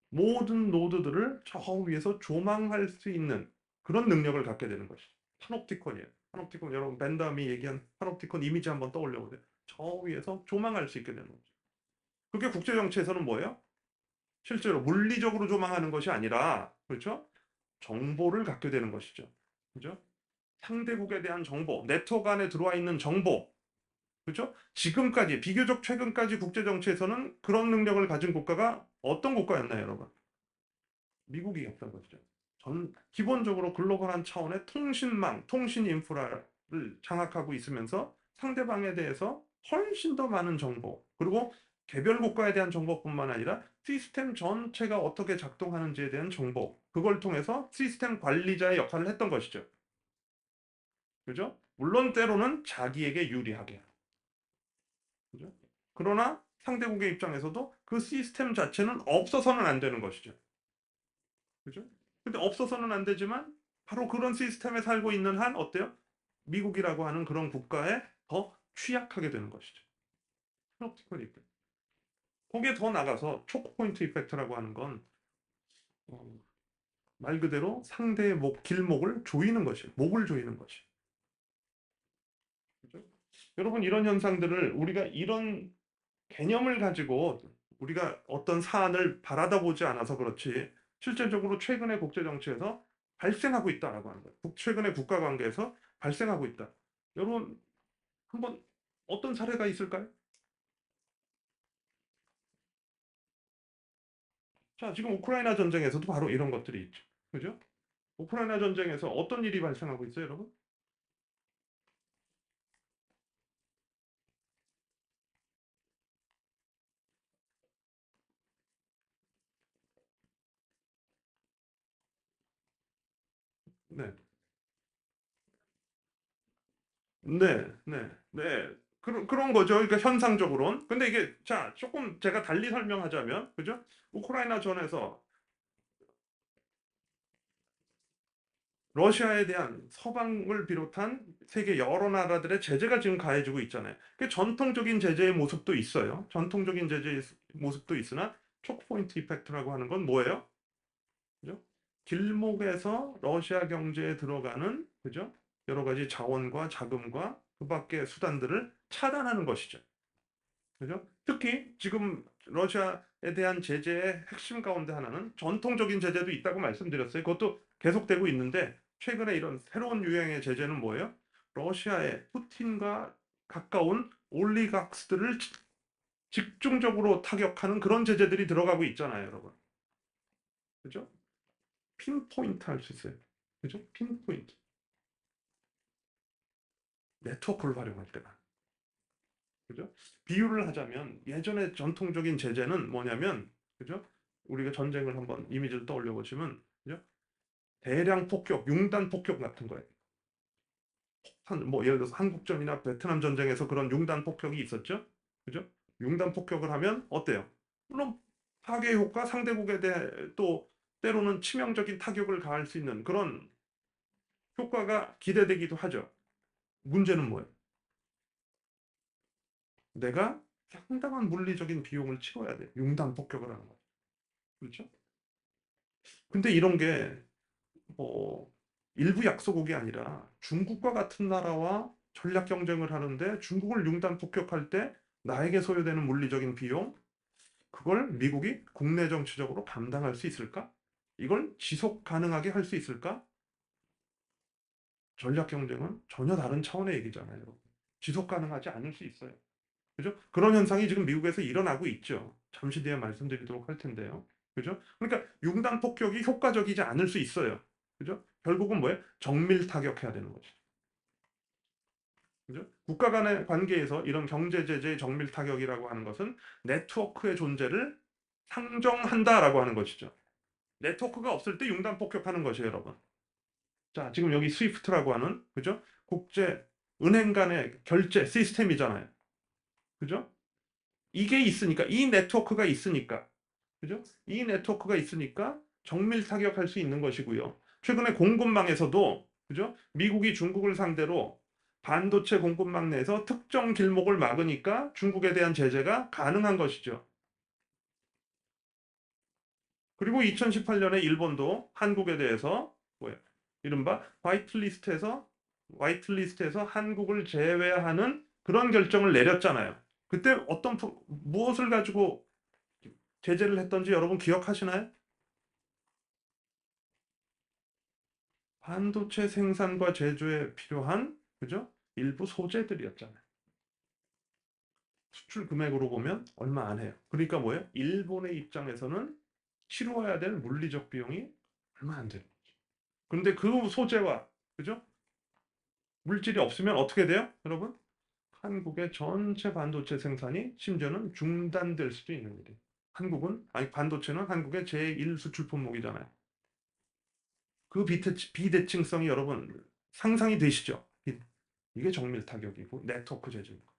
모든 노드들을 저 위에서 조망할 수 있는 그런 능력을 갖게 되는 것이죠. 파놉티콘이에요. 파놉티콘 여러분 벤담이 얘기한 파놉티콘 이미지 한번 떠올려 보세요. 저 위에서 조망할 수 있게 되는 거죠. 그게 국제 정치에서는 뭐예요? 실제로 물리적으로 조망하는 것이 아니라 그렇죠? 정보를 갖게 되는 것이죠. 그죠? 상대국에 대한 정보, 네트워크 안에 들어와 있는 정보, 그렇죠? 지금까지 비교적 최근까지 국제 정치에서는 그런 능력을 가진 국가가 어떤 국가였나요, 여러분? 미국이었던 것이죠. 기본적으로 글로벌한 차원의 통신망, 통신 인프라를 장악하고 있으면서 상대방에 대해서 훨씬 더 많은 정보, 그리고 개별 국가에 대한 정보뿐만 아니라 시스템 전체가 어떻게 작동하는지에 대한 정보, 그걸 통해서 시스템 관리자의 역할을 했던 것이죠. 그죠? 물론 때로는 자기에게 유리하게. 그죠? 그러나 상대국의 입장에서도 그 시스템 자체는 없어서는 안 되는 것이죠. 그죠? 근데 없어서는 안 되지만 바로 그런 시스템에 살고 있는 한 어때요? 미국이라고 하는 그런 국가에 더 취약하게 되는 것이죠. 프랙티컬 이펙트. 거기에 더 나가서 초크 포인트 이펙트라고 하는 건 말 그대로 상대의 길목을 조이는 것이에요. 목을 조이는 것이. 그죠? 여러분 이런 현상들을 우리가 이런 개념을 가지고 우리가 어떤 사안을 바라다 보지 않아서 그렇지 실제적으로 최근의 국제 정치에서 발생하고 있다라고 하는 거예요. 최근의 국가 관계에서 발생하고 있다. 여러분 한번 어떤 사례가 있을까요? 자, 지금 우크라이나 전쟁에서도 바로 이런 것들이 있죠. 그죠? 우크라이나 전쟁에서 어떤 일이 발생하고 있어요, 여러분? 네. 네, 네, 네. 그런 거죠. 그러니까 현상적으로는. 근데 이게, 자, 조금 제가 달리 설명하자면, 그죠? 우크라이나 전에서 러시아에 대한 서방을 비롯한 세계 여러 나라들의 제재가 지금 가해지고 있잖아요. 그 전통적인 제재의 모습도 있어요. 전통적인 제재의 모습도 있으나 초크포인트 이펙트라고 하는 건 뭐예요? 그죠? 길목에서 러시아 경제에 들어가는 그죠? 여러 가지 자원과 자금과 그 밖의 수단들을 차단하는 것이죠. 그죠? 특히 지금 러시아에 대한 제재의 핵심 가운데 하나는 전통적인 제재도 있다고 말씀드렸어요. 그것도 계속되고 있는데 최근에 이런 새로운 유형의 제재는 뭐예요? 러시아의 푸틴과 가까운 올리가크스들을 집중적으로 타격하는 그런 제재들이 들어가고 있잖아요, 여러분. 그죠? 핀포인트 할 수 있어요. 그죠? 핀포인트. 네트워크를 활용할 때가. 그죠? 비유를 하자면 예전에 전통적인 제재는 뭐냐면, 그죠? 우리가 전쟁을 한번 이미지를 떠올려 보시면, 그죠? 대량 폭격, 융단 폭격 같은 거예요. 뭐 예를 들어서 한국전이나 베트남 전쟁에서 그런 융단 폭격이 있었죠? 그죠? 융단 폭격을 하면 어때요? 물론 파괴 효과, 상대국에 대해 또 때로는 치명적인 타격을 가할 수 있는 그런 효과가 기대되기도 하죠. 문제는 뭐예요? 내가 상당한 물리적인 비용을 치러야 돼. 융단 폭격을 하는 거죠. 그렇죠? 근데 이런 게 뭐 일부 약소국이 아니라 중국과 같은 나라와 전략 경쟁을 하는데 중국을 융단 폭격할 때 나에게 소요되는 물리적인 비용, 그걸 미국이 국내 정치적으로 감당할 수 있을까? 이걸 지속 가능하게 할 수 있을까? 전략 경쟁은 전혀 다른 차원의 얘기잖아요. 지속 가능하지 않을 수 있어요. 그죠? 그런 현상이 지금 미국에서 일어나고 있죠. 잠시 뒤에 말씀드리도록 할 텐데요. 그죠? 그러니까 융단 폭격이 효과적이지 않을 수 있어요. 그죠? 결국은 뭐예요? 정밀 타격해야 되는 거죠. 그죠? 국가 간의 관계에서 이런 경제 제재의 정밀 타격이라고 하는 것은 네트워크의 존재를 상정한다라고 하는 것이죠. 네트워크가 없을 때 융단 폭격하는 것이에요, 여러분. 자, 지금 여기 스위프트라고 하는 그죠? 국제 은행 간의 결제 시스템이잖아요. 그죠? 이게 있으니까, 이 네트워크가 있으니까, 그죠? 이 네트워크가 있으니까 정밀 타격할 수 있는 것이고요. 최근에 공급망에서도, 그죠? 미국이 중국을 상대로 반도체 공급망 내에서 특정 길목을 막으니까 중국에 대한 제재가 가능한 것이죠. 그리고 2018년에 일본도 한국에 대해서, 뭐야, 이른바 화이트리스트에서 한국을 제외하는 그런 결정을 내렸잖아요. 그때 무엇을 가지고 제재를 했던지 여러분 기억하시나요? 반도체 생산과 제조에 필요한, 그죠? 일부 소재들이었잖아요. 수출 금액으로 보면 얼마 안 해요. 그러니까 뭐예요? 일본의 입장에서는 치루어야 될 물리적 비용이 얼마 안 돼요. 그런데 그 소재와, 그죠? 물질이 없으면 어떻게 돼요? 여러분? 한국의 전체 반도체 생산이 심지어는 중단될 수도 있는 일이에요. 아니, 반도체는 한국의 제1 수출 품목이잖아요. 그 비대칭성이 여러분 상상이 되시죠? 이게 정밀 타격이고 네트워크 제재입니다.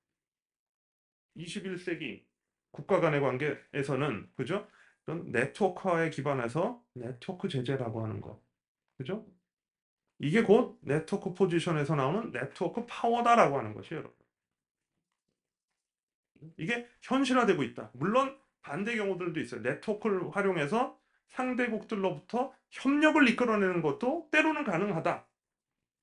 21세기 국가 간의 관계에서는 그죠? 이런 네트워크화에 기반해서 네트워크 제재라고 하는 거. 그죠? 이게 곧 네트워크 포지션에서 나오는 네트워크 파워다라고 하는 것이에요, 여러분. 이게 현실화되고 있다. 물론 반대 경우들도 있어요. 네트워크를 활용해서 상대국들로부터 협력을 이끌어내는 것도 때로는 가능하다.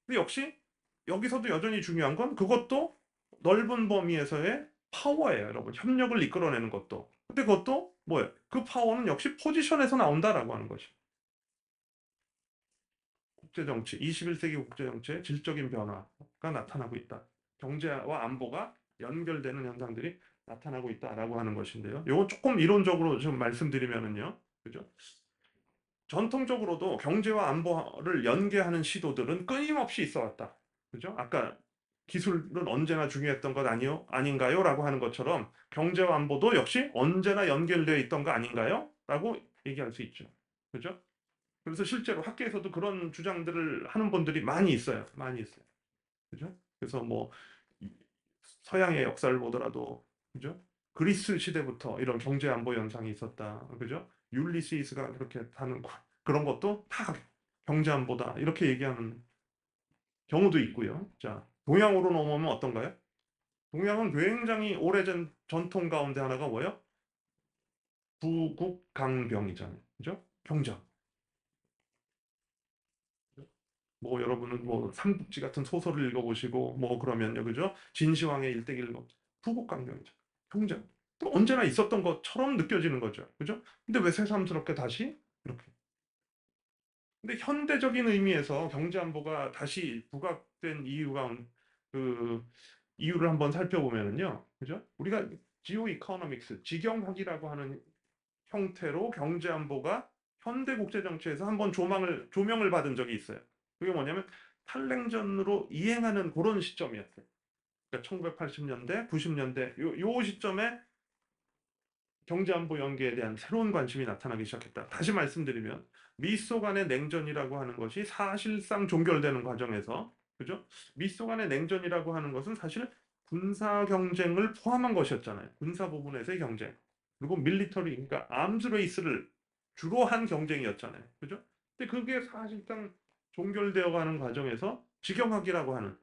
근데 역시 여기서도 여전히 중요한 건 그것도 넓은 범위에서의 파워예요, 여러분. 협력을 이끌어내는 것도. 근데 그것도 뭐예요? 그 파워는 역시 포지션에서 나온다라고 하는 것이. 국제정치, 21세기 국제정치의 질적인 변화가 나타나고 있다. 경제와 안보가 연결되는 현상들이 나타나고 있다라고 하는 것인데요. 이거 조금 이론적으로 좀 말씀드리면은요. 그죠? 전통적으로도 경제와 안보를 연계하는 시도들은 끊임없이 있어 왔다. 그죠? 아까 기술은 언제나 중요했던 것 아닌가요? 라고 하는 것처럼 경제와 안보도 역시 언제나 연결되어 있던 거 아닌가요? 라고 얘기할 수 있죠. 그죠? 그래서 실제로 학계에서도 그런 주장들을 하는 분들이 많이 있어요. 많이 있어요. 그죠? 그래서 뭐 서양의 역사를 보더라도 그죠? 그리스 시대부터 이런 경제 안보 현상이 있었다. 그죠? 율리시스가 그렇게 하는 그런 것도 다 경제안보다 이렇게 얘기하는 경우도 있고요. 자, 동양으로 넘어오면 어떤가요? 동양은 굉장히 오래전 전통 가운데 하나가 뭐예요? 부국강병이잖아요. 그죠? 경제. 뭐 여러분은 뭐 삼국지 같은 소설을 읽어보시고 뭐 그러면요, 그죠? 진시황의 일대기를 읽어 부국강병이죠. 경제. 또 언제나 있었던 것처럼 느껴지는 거죠. 그죠? 근데 왜 새삼스럽게 다시 이렇게. 근데 현대적인 의미에서 경제안보가 다시 부각된 이유가 그 이유를 한번 살펴보면은요, 그죠? 우리가 지오 이코노믹스, 지경학이라고 하는 형태로 경제안보가 현대 국제정치에서 한번 조명을 받은 적이 있어요. 그게 뭐냐면 탈냉전으로 이행하는 그런 시점이었어요. 그러니까 1980년대, 90년대 요 시점에 경제안보 연계에 대한 새로운 관심이 나타나기 시작했다. 다시 말씀드리면 미소 간의 냉전이라고 하는 것이 사실상 종결되는 과정에서, 그죠? 미소 간의 냉전이라고 하는 것은 사실 군사 경쟁을 포함한 것이었잖아요. 군사 부분에서의 경쟁. 그리고 밀리터리, 그러니까 암즈 레이스를 주로 한 경쟁이었잖아요. 그죠? 근데 그게 사실상 종결되어 가는 과정에서 직영학이라고 하는,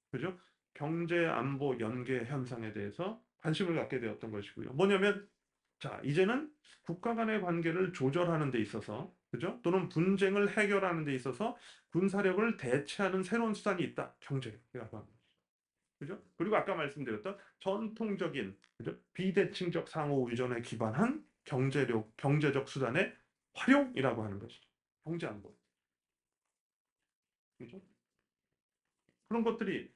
그죠? 경제 안보 연계 현상에 대해서 관심을 갖게 되었던 것이고요. 뭐냐면, 자, 이제는 국가 간의 관계를 조절하는 데 있어서, 그죠? 또는 분쟁을 해결하는 데 있어서 군사력을 대체하는 새로운 수단이 있다. 경제라고 합니다. 그죠? 그리고 아까 말씀드렸던 전통적인, 그죠? 비대칭적 상호 의존에 기반한 경제적 수단의 활용이라고 하는 것이죠. 경제 안보. 그죠? 그런 것들이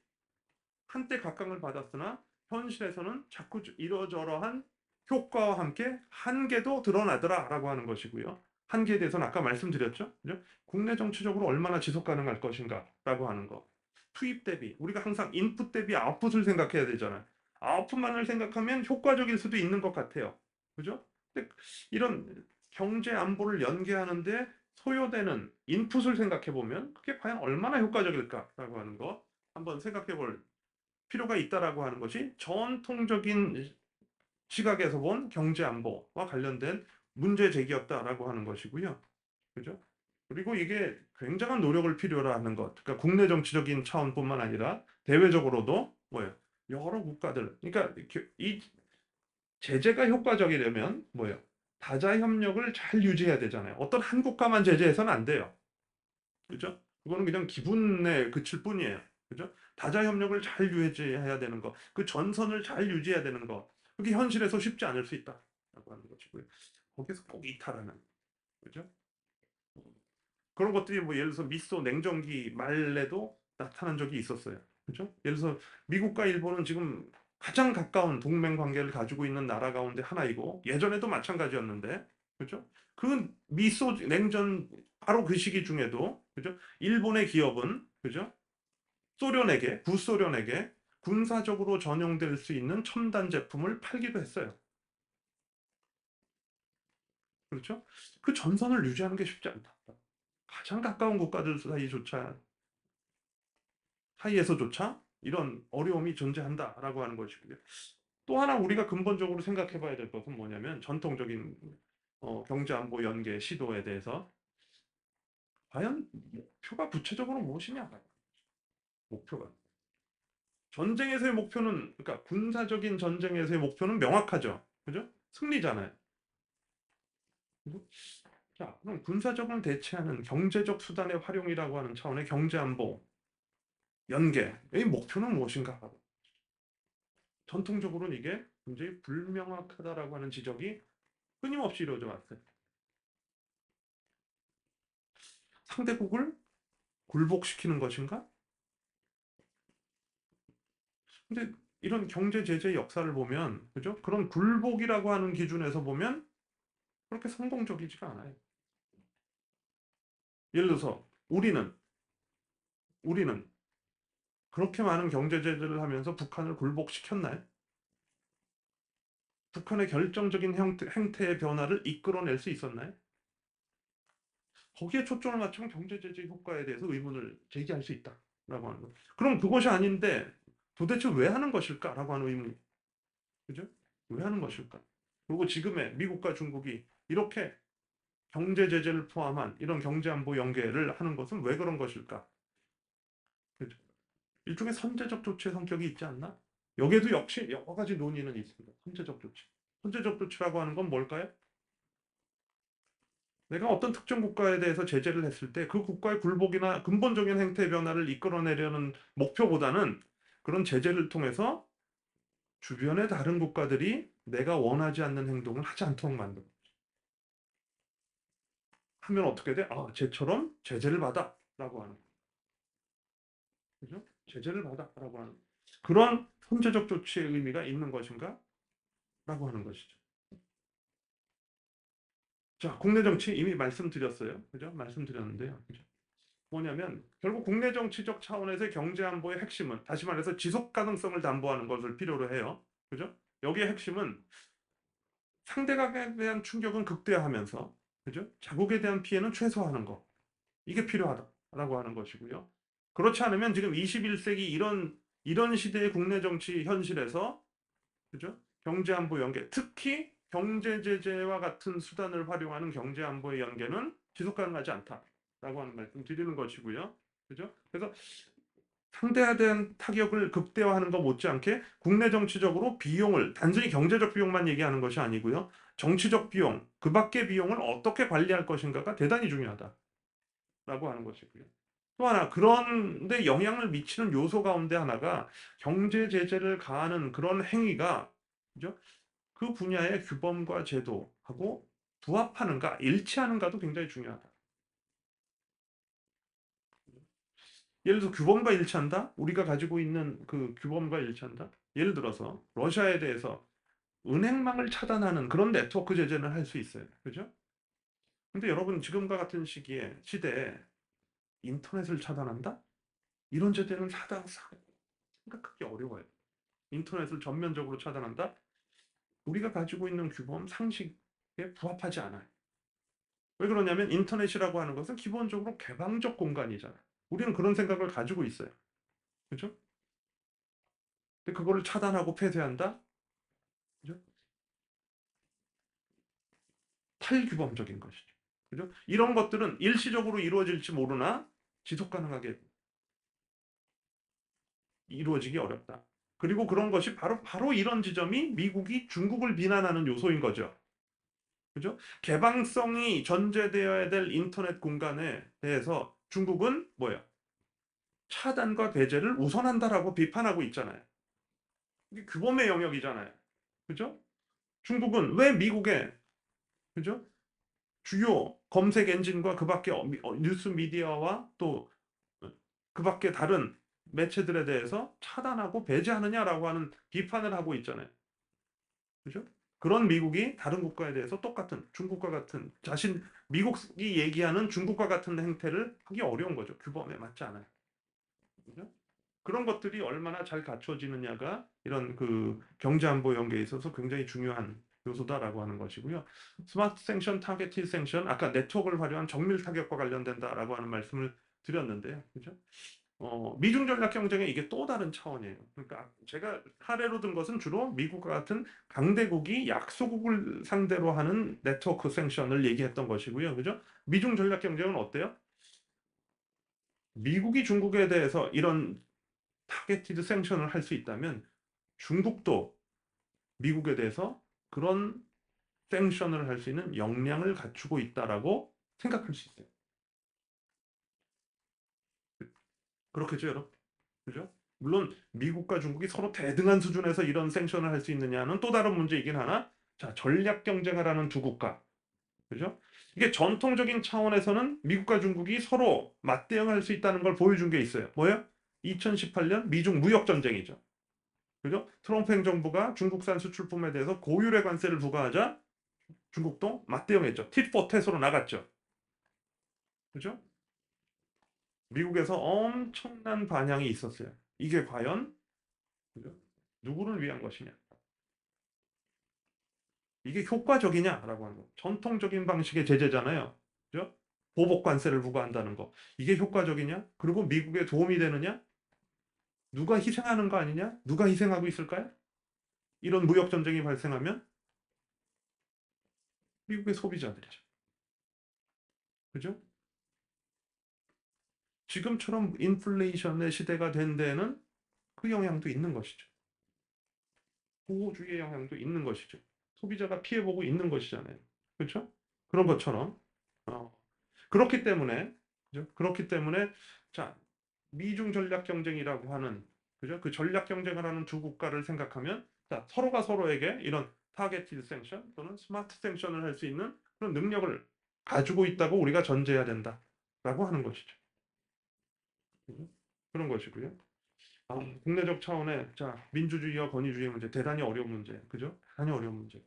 한때 각광을 받았으나 현실에서는 자꾸 이러저러한 효과와 함께 한계도 드러나더라라고 하는 것이고요. 한계에 대해서는 아까 말씀드렸죠. 그죠? 국내 정치적으로 얼마나 지속 가능할 것인가라고 하는 거. 투입 대비, 우리가 항상 인풋 대비 아웃풋을 생각해야 되잖아요. 아웃풋만을 생각하면 효과적일 수도 있는 것 같아요. 그죠? 근데 이런 경제 안보를 연계하는데 소요되는 인풋을 생각해 보면 그게 과연 얼마나 효과적일까라고 하는 거 한번 생각해 볼 필요가 있다라고 하는 것이 전통적인 시각에서 본 경제 안보와 관련된 문제 제기였다라고 하는 것이고요. 그죠? 그리고 이게 굉장한 노력을 필요로 하는 것. 그러니까 국내 정치적인 차원뿐만 아니라 대외적으로도 뭐예요? 여러 국가들. 그러니까 이 제재가 효과적이려면 뭐예요? 다자 협력을 잘 유지해야 되잖아요. 어떤 한 국가만 제재해서는 안 돼요. 그죠? 그거는 그냥 기분에 그칠 뿐이에요. 그죠? 다자 협력을 잘 유지해야 되는 거, 그 전선을 잘 유지해야 되는 거, 그게 현실에서 쉽지 않을 수 있다라고 하는 것이고요. 거기서 꼭 이탈하는, 그죠? 그런 것들이 뭐 예를 들어서 미소 냉전기 말에도 나타난 적이 있었어요. 그죠? 예를 들어서 미국과 일본은 지금 가장 가까운 동맹 관계를 가지고 있는 나라 가운데 하나이고 예전에도 마찬가지였는데, 그죠? 그 미소 냉전 바로 그 시기 중에도, 그죠? 일본의 기업은, 그죠? 소련에게, 구소련에게 군사적으로 전용될 수 있는 첨단 제품을 팔기도 했어요. 그렇죠? 그 전선을 유지하는 게 쉽지 않다. 가장 가까운 국가들 사이에서조차 이런 어려움이 존재한다라고 하는 것이고요. 또 하나 우리가 근본적으로 생각해 봐야 될 것은 뭐냐면 전통적인 경제안보 연계 시도에 대해서 과연 목표가 구체적으로 무엇이냐? 목표가. 전쟁에서의 목표는, 그러니까 군사적인 전쟁에서의 목표는 명확하죠. 그죠? 승리잖아요. 그죠? 자, 그럼 군사적을 대체하는 경제적 수단의 활용이라고 하는 차원의 경제안보 연계의 목표는 무엇인가? 전통적으로는 이게 굉장히 불명확하다라고 하는 지적이 끊임없이 이루어져 왔어요. 상대국을 굴복시키는 것인가? 근데 이런 경제 제재 역사를 보면, 그죠? 그런 굴복이라고 하는 기준에서 보면 그렇게 성공적이지가 않아요. 예를 들어서 우리는 그렇게 많은 경제 제재를 하면서 북한을 굴복시켰나요? 북한의 결정적인 행태의 변화를 이끌어낼 수 있었나요? 거기에 초점을 맞추면 경제 제재 효과에 대해서 의문을 제기할 수 있다라고 하는 거. 그럼 그것이 아닌데 도대체 왜 하는 것일까라고 하는 의문. 그죠? 왜 하는 것일까? 그리고 지금의 미국과 중국이 이렇게 경제 제재를 포함한 이런 경제 안보 연계를 하는 것은 왜 그런 것일까? 그죠? 일종의 선제적 조치의 성격이 있지 않나? 여기에도 역시 여러 가지 논의는 있습니다. 선제적 조치. 선제적 조치라고 하는 건 뭘까요? 내가 어떤 특정 국가에 대해서 제재를 했을 때 그 국가의 굴복이나 근본적인 행태 변화를 이끌어내려는 목표보다는 그런 제재를 통해서 주변의 다른 국가들이 내가 원하지 않는 행동을 하지 않도록 만들고 하면 어떻게 돼? 아, 쟤처럼 제재를 받아 라고 하는 그죠? 제재를 받아 라고 하는 그런 선제적 조치의 의미가 있는 것인가? 라고 하는 것이죠. 자, 국내 정치 이미 말씀드렸어요. 그죠? 말씀드렸는데요. 그죠? 뭐냐면 결국 국내 정치적 차원에서의 경제 안보의 핵심은 다시 말해서 지속 가능성을 담보하는 것을 필요로 해요. 그죠? 여기의 핵심은 상대국에 대한 충격은 극대화하면서 그죠? 자국에 대한 피해는 최소화하는 것. 이게 필요하다라고 하는 것이고요. 그렇지 않으면 지금 21세기 이런 시대의 국내 정치 현실에서 그죠? 경제 안보 연계, 특히 경제 제재와 같은 수단을 활용하는 경제 안보의 연계는 지속 가능하지 않다라고 하는 말씀 드리는 것이고요. 그죠? 그래서 상대에 대한 타격을 극대화하는 것 못지않게 국내 정치적으로 비용을 단순히 경제적 비용만 얘기하는 것이 아니고요. 정치적 비용, 그 밖의 비용을 어떻게 관리할 것인가가 대단히 중요하다라고 하는 것이고요. 또 하나, 그런데 영향을 미치는 요소 가운데 하나가 경제 제재를 가하는 그런 행위가, 그죠? 그 분야의 규범과 제도하고 부합하는가, 일치하는가도 굉장히 중요하다. 예를 들어 규범과 일치한다? 우리가 가지고 있는 그 규범과 일치한다? 예를 들어서 러시아에 대해서 은행망을 차단하는 그런 네트워크 제재는 할 수 있어요. 그죠? 근데 여러분 지금과 같은 시대에 인터넷을 차단한다? 이런 제재는 생각하기 어려워요. 인터넷을 전면적으로 차단한다? 우리가 가지고 있는 규범, 상식에 부합하지 않아요. 왜 그러냐면 인터넷이라고 하는 것은 기본적으로 개방적 공간이잖아요. 우리는 그런 생각을 가지고 있어요. 그죠? 근데 그거를 차단하고 폐쇄한다? 그죠? 탈규범적인 것이죠. 그죠? 이런 것들은 일시적으로 이루어질지 모르나 지속 가능하게 이루어지기 어렵다. 그리고 그런 것이 바로 이런 지점이 미국이 중국을 비난하는 요소인 거죠. 그죠? 개방성이 전제되어야 될 인터넷 공간에 대해서 중국은 뭐예요? 차단과 배제를 우선한다라고 비판하고 있잖아요. 이게 규범의 영역이잖아요. 그죠? 중국은 왜 미국에, 그죠? 주요 검색 엔진과 그 밖에 뉴스 미디어와 또 그 밖에 다른 매체들에 대해서 차단하고 배제하느냐라고 하는 비판을 하고 있잖아요. 그죠? 그런 미국이 다른 국가에 대해서 똑같은 중국과 같은 미국이 얘기하는 중국과 같은 행태를 하기 어려운 거죠. 규범에 맞지 않아요. 그죠? 그런 것들이 얼마나 잘 갖춰지느냐가 이런 그 경제안보 연계에 있어서 굉장히 중요한 요소다라고 하는 것이고요. 스마트 생션, 타겟티드 생션, 아까 네트워크를 활용한 정밀 타격과 관련된다라고 하는 말씀을 드렸는데요. 그죠? 미중 전략 경쟁의 이게 또 다른 차원이에요. 그러니까 제가 사례로 든 것은 주로 미국과 같은 강대국이 약소국을 상대로 하는 네트워크 생션을 얘기했던 것이고요. 그죠? 미중 전략 경쟁은 어때요? 미국이 중국에 대해서 이런 타겟티드 생션을 할 수 있다면 중국도 미국에 대해서 그런 생션을 할 수 있는 역량을 갖추고 있다라고 생각할 수 있어요. 그렇겠죠, 여러분? 그죠? 물론 미국과 중국이 서로 대등한 수준에서 이런 생션을 할 수 있느냐는 또 다른 문제이긴 하나, 자, 전략 경쟁을 하는 두 국가, 그죠? 이게 전통적인 차원에서는 미국과 중국이 서로 맞대응할 수 있다는 걸 보여준 게 있어요. 뭐예요? 2018년 미중 무역 전쟁이죠. 그죠? 트럼프 행정부가 중국산 수출품에 대해서 고율의 관세를 부과하자 중국도 맞대응했죠. tit-for-tat으로 나갔죠. 그죠? 미국에서 엄청난 반향이 있었어요. 이게 과연 그죠? 누구를 위한 것이냐? 이게 효과적이냐라고 하는 거. 전통적인 방식의 제재잖아요. 그죠? 보복 관세를 부과한다는 거. 이게 효과적이냐? 그리고 미국에 도움이 되느냐? 누가 희생하는 거 아니냐? 누가 희생하고 있을까요? 이런 무역 전쟁이 발생하면 미국의 소비자들이죠. 그죠? 지금처럼 인플레이션의 시대가 된 데에는 그 영향도 있는 것이죠. 보호주의의 영향도 있는 것이죠. 소비자가 피해보고 있는 것이잖아요. 그렇죠? 그런 것처럼 어, 그렇기 때문에 그죠? 그렇기 때문에 자 미중 전략 경쟁이라고 하는 그죠? 그 전략 경쟁을 하는 두 국가를 생각하면 자 서로가 서로에게 이런 타겟티드 생션 또는 스마트 생션을 할 수 있는 그런 능력을 가지고 있다고 우리가 전제해야 된다라고 하는 것이죠. 그죠? 그런 것이고요. 국내적 차원의 자 민주주의와 권위주의 문제 대단히 어려운 문제 그죠? 대단히 어려운 문제.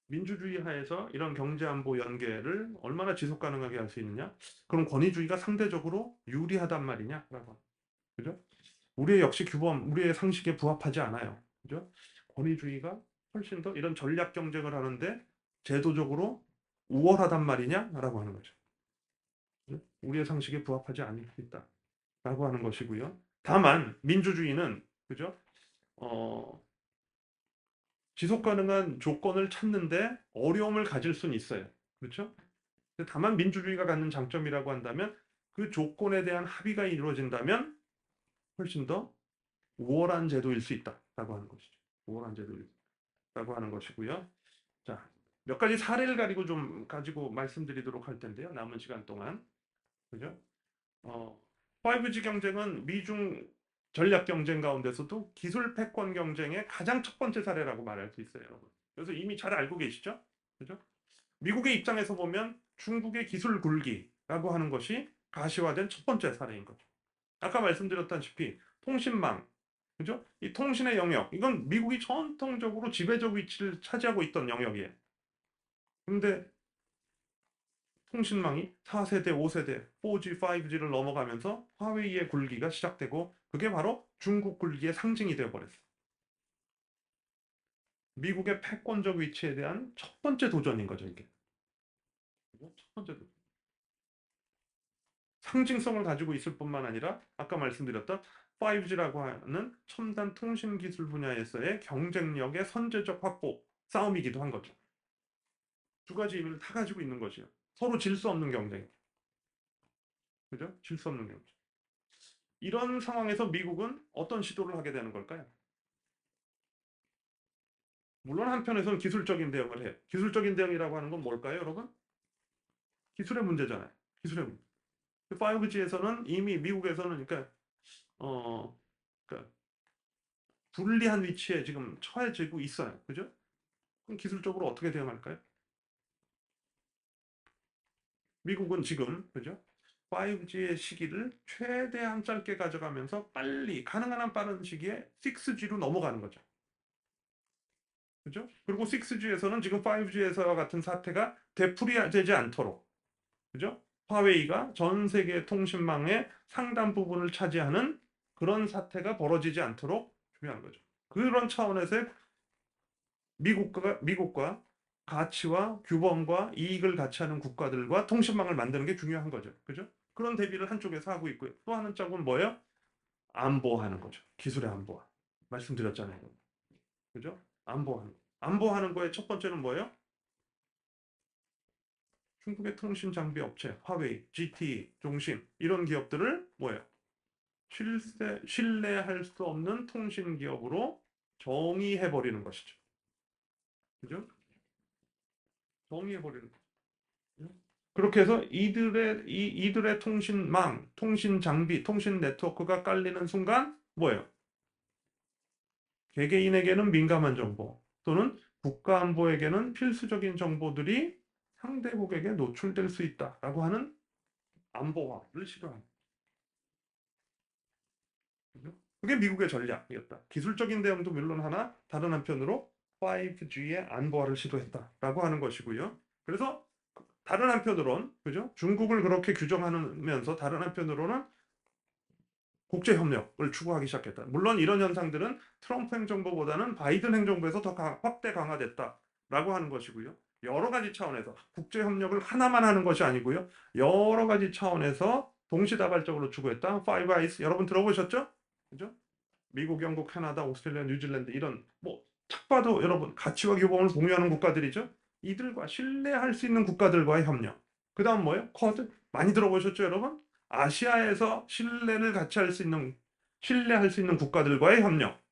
민주주의 하에서 이런 경제안보 연계를 얼마나 지속 가능하게 할 수 있느냐? 그럼 권위주의가 상대적으로 유리하단 말이냐라고. 그죠? 우리의 역시 규범, 우리의 상식에 부합하지 않아요. 그죠? 권위주의가 훨씬 더 이런 전략 경쟁을 하는데 제도적으로 우월하단 말이냐라고 하는 거죠. 그죠? 우리의 상식에 부합하지 않을 수 있다라고 하는 것이고요. 다만 민주주의는 그죠? 어, 지속 가능한 조건을 찾는데 어려움을 가질 수는 있어요. 그렇죠? 다만 민주주의가 갖는 장점이라고 한다면 그 조건에 대한 합의가 이루어진다면 훨씬 더 우월한 제도일 수 있다라고 하는 것이죠. 우월한 제도일 수 있다고 하는 것이고요. 자, 몇 가지 사례를 가지고 말씀드리도록 할 텐데요. 남은 시간 동안. 그죠? 어, 5G 경쟁은 미중 전략 경쟁 가운데서도 기술 패권 경쟁의 가장 첫 번째 사례라고 말할 수 있어요, 여러분. 그래서 이미 잘 알고 계시죠? 그죠? 미국의 입장에서 보면 중국의 기술 굴기라고 하는 것이 가시화된 첫 번째 사례인 거죠. 아까 말씀드렸다시피 통신망, 그죠? 이 통신의 영역, 이건 미국이 전통적으로 지배적 위치를 차지하고 있던 영역이에요. 근데 통신망이 4세대, 5세대, 4G, 5G를 넘어가면서 화웨이의 굴기가 시작되고 그게 바로 중국 굴기의 상징이 되어버렸어요. 미국의 패권적 위치에 대한 첫 번째 도전인 거죠, 이게. 첫 번째 도전. 상징성을 가지고 있을 뿐만 아니라 아까 말씀드렸던 5G라고 하는 첨단 통신 기술 분야에서의 경쟁력의 선제적 확보 싸움이기도 한 거죠. 두 가지 의미를 다 가지고 있는 것이요. 서로 질 수 없는 경쟁. 그죠? 질 수 없는 경쟁. 이런 상황에서 미국은 어떤 시도를 하게 되는 걸까요? 물론 한편에서는 기술적인 대응을 해요. 기술적인 대응이라고 하는 건 뭘까요, 여러분? 기술의 문제잖아요. 기술의 문제. 5G에서는 이미 미국에서는 그러니까 어 그러니까 불리한 위치에 지금 처해지고 있어요. 그죠? 그럼 기술적으로 어떻게 대응할까요? 미국은 지금 그죠? 5G의 시기를 최대한 짧게 가져가면서 빨리 가능한 한 빠른 시기에 6G로 넘어가는 거죠. 그죠? 그리고 6G에서는 지금 5G에서와 같은 사태가 되풀이되지 않도록 그죠? 화웨이가 전 세계 통신망의 상당 부분을 차지하는 그런 사태가 벌어지지 않도록 중요한 거죠. 그런 차원에서 미국과 가치와 규범과 이익을 같이 하는 국가들과 통신망을 만드는 게 중요한 거죠. 그죠? 그런 대비를 한쪽에서 하고 있고요. 또 하는 쪽은 뭐예요? 안보하는 거죠. 기술의 안보화. 말씀드렸잖아요. 그죠? 안보하는 거. 안보하는 거의 첫 번째는 뭐예요? 중국의 통신 장비 업체, 화웨이, GT, 종신 이런 기업들을 뭐예요? 신뢰할 수 없는 통신 기업으로 정의해버리는 것이죠. 그죠? 정의해버리는 거죠. 그렇게 해서 이들의 통신망, 통신 장비, 통신 네트워크가 깔리는 순간 뭐예요? 개개인에게는 민감한 정보 또는 국가 안보에게는 필수적인 정보들이 상대국에게 노출될 수 있다라고 하는 안보화를 시도합니다. 그게 미국의 전략이었다. 기술적인 대응도 물론 하나, 다른 한편으로 5G의 안보화를 시도했다라고 하는 것이고요. 그래서 다른 한편으론 그죠? 중국을 그렇게 규정하면서 다른 한편으로는 국제 협력을 추구하기 시작했다. 물론 이런 현상들은 트럼프 행정부보다는 바이든 행정부에서 더 확대 강화됐다라고 하는 것이고요. 여러 가지 차원에서 국제 협력을 하나만 하는 것이 아니고요. 여러 가지 차원에서 동시다발적으로 추구했다. 파이브 아이스 여러분 들어보셨죠? 그죠? 미국, 영국, 캐나다, 오스트레일리아, 뉴질랜드 이런 뭐 딱 봐도 여러분 가치와 규범을 공유하는 국가들이죠. 이들과 신뢰할 수 있는 국가들과의 협력. 그 다음 뭐예요? 쿼드? 많이 들어보셨죠, 여러분? 아시아에서 신뢰할 수 있는 국가들과의 협력.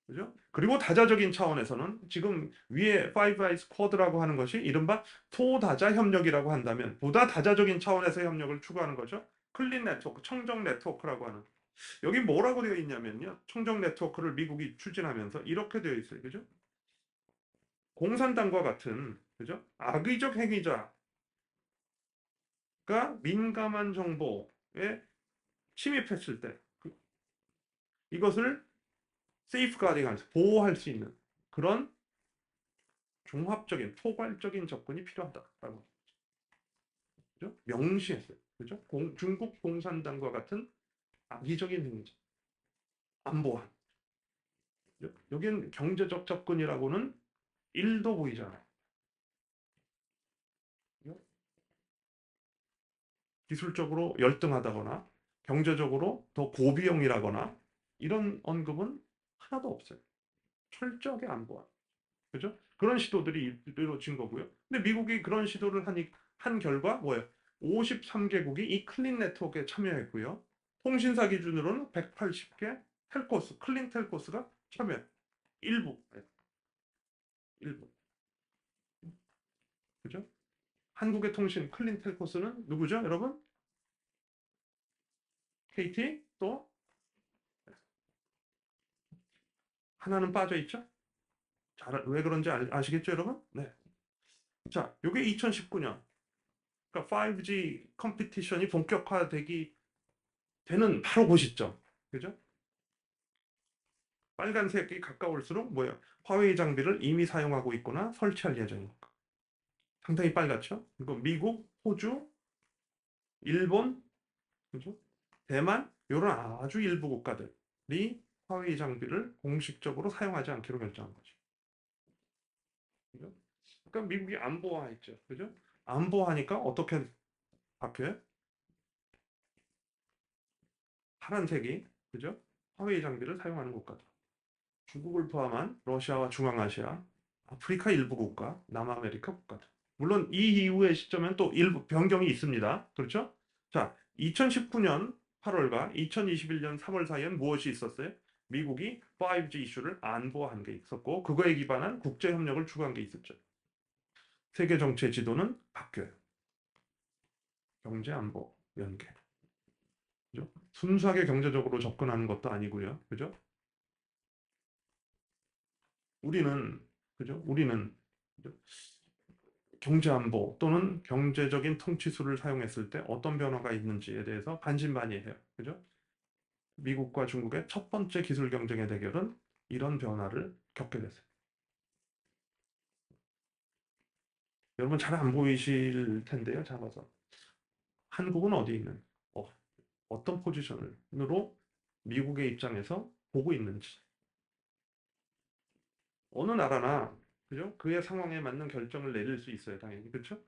그죠? 그리고 다자적인 차원에서는 지금 위에 Five Eyes 쿼드라고 하는 것이 이른바 토다자 협력이라고 한다면 보다 다자적인 차원에서 협력을 추구하는 거죠. 클린 네트워크, 청정 네트워크라고 하는. 여기 뭐라고 되어 있냐면요. 청정 네트워크를 미국이 추진하면서 이렇게 되어 있어요. 그죠? 공산당과 같은, 그죠? 악의적 행위자가 민감한 정보에 침입했을 때 이것을 세이프가딩하면서 보호할 수 있는 그런 종합적인 포괄적인 접근이 필요하다라고, 그죠? 명시했어요. 그죠? 중국 공산당과 같은 악의적인 행위자, 안보한. 여기는 경제적 접근이라고는 1도 보이지 않아요. 기술적으로 열등하다거나 경제적으로 더 고비용이라거나 이런 언급은 하나도 없어요. 철저하게 안보한. 그죠? 그런 시도들이 이루어진 거고요. 근데 미국이 그런 시도를 한 결과 뭐예요? 53개국이 이 클린 네트워크에 참여했고요. 통신사 기준으로는 180개 텔코스, 클린 텔코스가 참여. 일부. 네, 일부. 그죠? 한국의 통신 클린 텔코스는 누구죠, 여러분? KT 또 하나는 빠져 있죠? 왜 그런지 아시겠죠, 여러분? 네. 자, 요게 2019년. 그러니까 5G 컴피티션이 본격화되기 되는 바로 그 시점. 그죠? 빨간색이 가까울수록 뭐예요? 화웨이 장비를 이미 사용하고 있거나 설치할 예정이니까. 상당히 빨갛죠? 그리고 미국, 호주, 일본, 그죠? 대만, 이런 아주 일부 국가들이 화웨이 장비를 공식적으로 사용하지 않기로 결정한 거죠. 그죠? 그러니까 미국이 안보화했죠. 그죠? 안보하니까 어떻게 바뀌어요? 파란색이, 그죠? 화웨이 장비를 사용하는 국가들. 중국을 포함한 러시아와 중앙아시아, 아프리카 일부 국가, 남아메리카 국가들. 물론 이 이후의 시점엔 또 일부 변경이 있습니다. 그렇죠? 자, 2019년 8월과 2021년 3월 사이엔 무엇이 있었어요? 미국이 5G 이슈를 안보한 게 있었고, 그거에 기반한 국제협력을 추구한 게 있었죠. 세계 정치의 지도는 바뀌어요. 경제, 안보, 연계. 그죠? 순수하게 경제적으로 접근하는 것도 아니고요. 그죠? 우리는, 그죠? 우리는, 그죠? 경제안보 또는 경제적인 통치술을 사용했을 때 어떤 변화가 있는지에 대해서 반신반의해요. 그죠? 미국과 중국의 첫 번째 기술 경쟁의 대결은 이런 변화를 겪게 됐어요. 여러분 잘 안 보이실 텐데요. 잡아서. 한국은 어디 있는, 어떤 포지션으로 미국의 입장에서 보고 있는지. 어느 나라나, 그죠? 그의 상황에 맞는 결정을 내릴 수 있어요. 당연히. 그렇죠?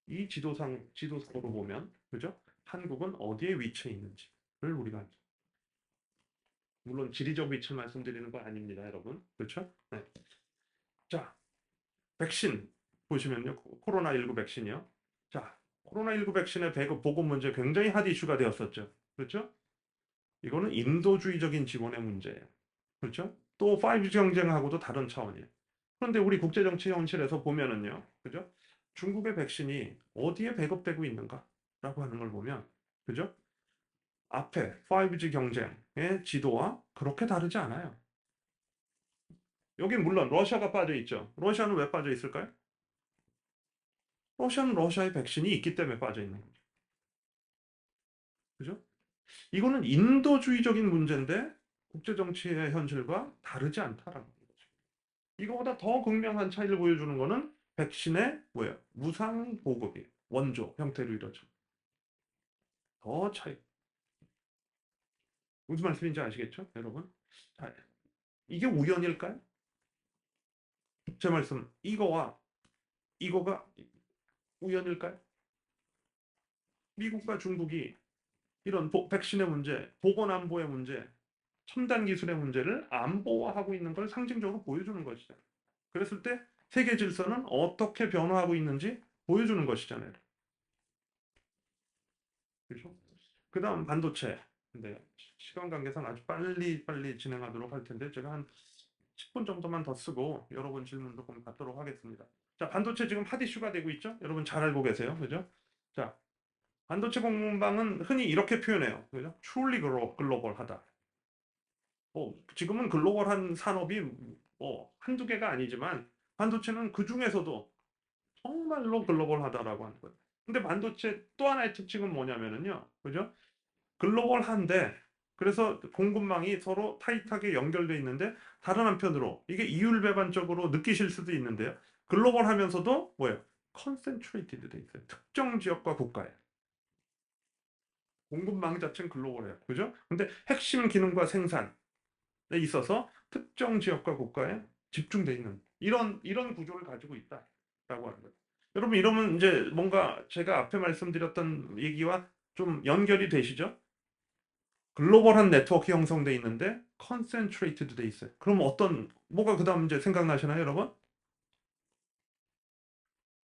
이 지도상으로 보면, 그죠? 한국은 어디에 위치해 있는지를 우리가 알죠. 물론 지리적 위치를 말씀드리는 건 아닙니다, 여러분. 그렇죠? 네. 자, 백신 보시면요. 코로나19 백신이요. 자, 코로나19 백신의 배급 보급 문제 굉장히 핫 이슈가 되었었죠. 그렇죠? 이거는 인도주의적인 지원의 문제예요. 그렇죠? 또 5G 경쟁하고도 다른 차원이에요. 그런데 우리 국제정치 현실에서 보면은요. 그죠? 중국의 백신이 어디에 배급되고 있는가라고 하는 걸 보면, 그죠? 앞에 5G 경쟁의 지도와 그렇게 다르지 않아요. 여긴 물론 러시아가 빠져 있죠. 러시아는 왜 빠져 있을까요? 러시아는 러시아의 백신이 있기 때문에 빠져 있는 거죠. 그죠? 이거는 인도주의적인 문제인데 국제정치의 현실과 다르지 않다라는 거죠. 이거보다 더 극명한 차이를 보여주는 거는 백신의 뭐예요? 무상 보급이 원조 형태로 이루어져. 더 차이. 무슨 말씀인지 아시겠죠, 여러분? 자, 이게 우연일까요? 제 말씀, 이거가 우연일까요? 미국과 중국이 이런 백신의 문제, 보건안보의 문제, 첨단 기술의 문제를 안보화하고 있는 걸 상징적으로 보여주는 것이죠. 그랬을 때 세계 질서는 어떻게 변화하고 있는지 보여주는 것이잖아요. 그렇죠? 그 다음 반도체. 근데 시간 관계상 아주 빨리 진행하도록 할 텐데 제가 한 10분 정도만 더 쓰고 여러분 질문도 좀 받도록 하겠습니다. 자, 반도체 지금 핫 이슈가 되고 있죠? 여러분 잘 알고 계세요. 그죠? 자, 반도체 공급망은 흔히 이렇게 표현해요. 그죠? truly 글로벌하다. 지금은 글로벌한 산업이 한두 개가 아니지만 반도체는 그 중에서도 정말로 글로벌하다라고 하는 거예요. 근데 반도체 또 하나의 특징은 뭐냐면은요. 그죠? 글로벌한데 그래서 공급망이 서로 타이트하게 연결돼 있는데 다른 한편으로 이게 이율배반적으로 느끼실 수도 있는데요. 글로벌하면서도 뭐예요? 컨센트레이티드 돼 있어요. 특정 지역과 국가에. 공급망 자체는 글로벌해요. 그죠? 근데 핵심 기능과 생산에 있어서 특정 지역과 국가에 집중돼 있는 이런 구조를 가지고 있다라고 하는 거예요. 여러분 이러면 이제 뭔가 제가 앞에 말씀드렸던 얘기와 좀 연결이 되시죠? 글로벌한 네트워크 형성돼 있는데 컨센트레이트드 돼 있어요. 그럼 뭐가 그다음 이제 생각나시나요, 여러분?